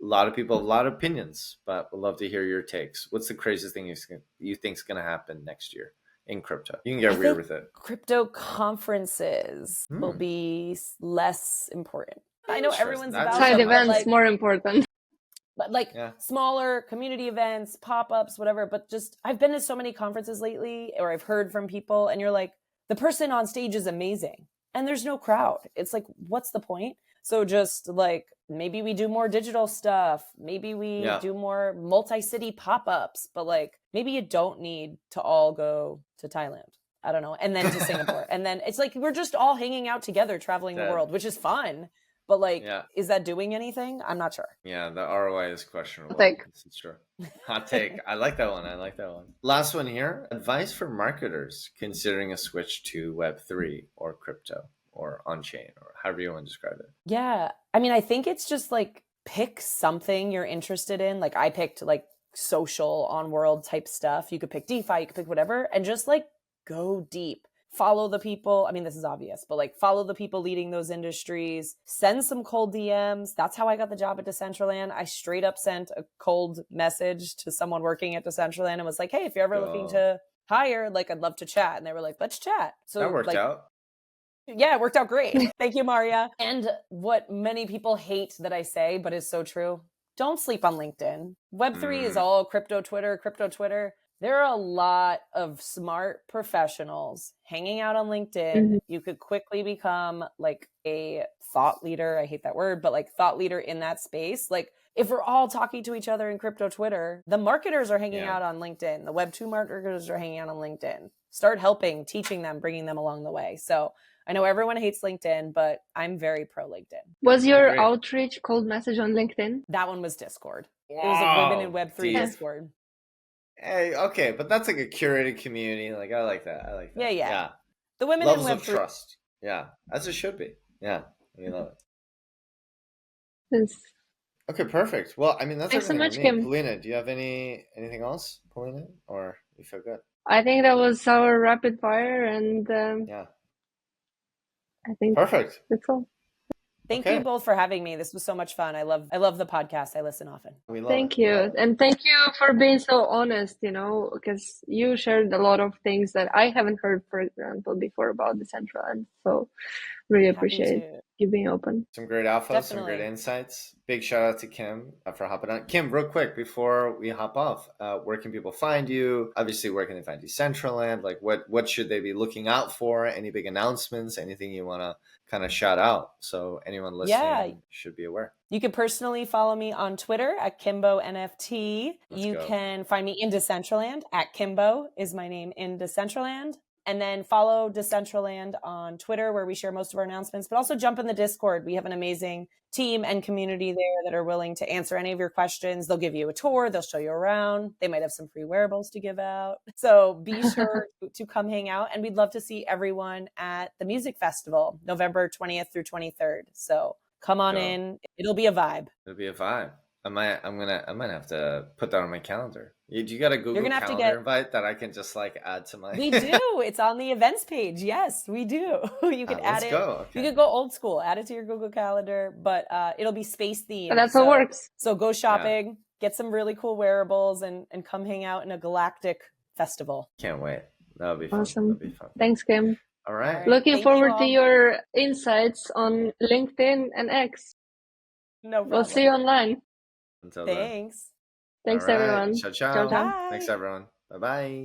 A: a lot of people have a lot of opinions, but we'd love to hear your takes. What's the craziest thing you think is going to happen next year in crypto? You can get weird with it.
B: Crypto conferences will be less important. I know everyone's about
C: side events more important.
B: But like smaller community events, pop-ups, whatever. But just I've been to so many conferences lately, or I've heard from people, and you're like, the person on stage is amazing, and there's no crowd. It's like, what's the point? So just like maybe we do more digital stuff, maybe we do more multi-city pop-ups, but like maybe you don't need to all go to Thailand. I don't know, and then to Singapore, and then it's like we're just all hanging out together, traveling the world, which is fun. But like, is that doing anything? I'm not sure.
A: Yeah, the ROI is questionable.
C: Hot take.
A: It's true. Hot take. I like that one. Last one here. Advice for marketers considering a switch to Web3 or crypto or on-chain or however you want to describe it.
B: Yeah. I mean, I think it's just like pick something you're interested in. Like I picked like social on-world type stuff. You could pick DeFi, you could pick whatever, and just like go deep. Follow the people. I mean, this is obvious, but like follow the people leading those industries, send some cold DMs. That's how I got the job at Decentraland. I straight up sent a cold message to someone working at Decentraland and was like, hey, if you're ever looking to hire, like I'd love to chat. And they were like, let's chat. So
A: that worked out.
B: Yeah, it worked out great. Thank you, Maria. And what many people hate that I say, but is so true, don't sleep on LinkedIn. Web3 is all crypto Twitter. There are a lot of smart professionals hanging out on LinkedIn. You could quickly become like a thought leader. I hate that word, but like thought leader in that space. Like if we're all talking to each other in crypto Twitter, the marketers are hanging out on LinkedIn. The Web2 marketers are hanging out on LinkedIn. Start helping, teaching them, bringing them along the way. So I know everyone hates LinkedIn, but I'm very pro LinkedIn.
C: Was your outreach cold message on LinkedIn?
B: That one was Discord. It was a Women in Web3 Discord.
A: Hey, okay, but that's like a curated community. Like I like that.
B: Yeah. The women
A: levels
B: in Web3
A: of trust. Yeah, as it should be. Yeah, we love it.
C: Yes.
A: Okay, perfect. Well, I mean, that's
C: Thanks so
A: everything
C: much,
A: with me.
C: Kim.
A: Polina, do you have anything else, Polina, or you feel good?
C: I think that was our rapid fire, and
A: Yeah,
C: I think
A: perfect.
C: that's all.
B: Thank
A: Okay,
B: you both for having me. This was so much fun. I love the podcast. I listen often.
A: we love it.
C: Thank
A: We
C: you.
A: love it.
C: And thank you for being so honest, because you shared a lot of things that I haven't heard, for example, before about Decentraland. So really
B: Happy
C: appreciate
B: to.
C: you being open.
A: Some great alpha, some great
B: Definitely.
A: insights. Big shout out to Kim for hopping on. Kim, real quick before we hop off, where can people find you? Obviously, where can they find Decentraland? Like, what should they be looking out for? Any big announcements? Anything you want to kind of shout out so anyone
B: Yeah.
A: listening should be aware?
B: You can personally follow me on Twitter at Kimbo NFT.
A: Let's
B: You
A: go.
B: can find me in Decentraland at Kimbo is my name in Decentraland. And then follow Decentraland on Twitter, where we share most of our announcements, but also jump in the Discord. We have an amazing team and community there that are willing to answer any of your questions. They'll give you a tour. They'll show you around. They might have some free wearables to give out. So be sure to come hang out. And we'd love to see everyone at the music festival, November 20th through 23rd. So come on in. It'll be a vibe.
A: It'll be a vibe. I might have to put that on my calendar. You got a Google
B: gonna have to
A: Calendar invite that I can just like add to my.
B: We do. It's on the events page. Yes, we do. You can add
A: let's
B: it.
A: go. Okay.
B: You could go old school, add it to your Google Calendar, but it'll be space themed.
C: And that's what works.
B: So go shopping, get some really cool wearables, and come hang out in a galactic festival.
A: Can't wait. That'll be fun.
C: Awesome.
A: That'll be fun.
C: Thanks, Kim.
A: All right.
C: Looking
B: Thank
C: forward
B: you
C: to
B: all.
C: your insights on LinkedIn and X.
B: No problem.
C: We'll see you online.
A: Until then.
B: Thanks.
C: Thanks,
A: All right.
C: everyone.
A: Ciao, ciao.
C: Ciao, ciao.
B: Bye.
A: Thanks, everyone. Bye-bye.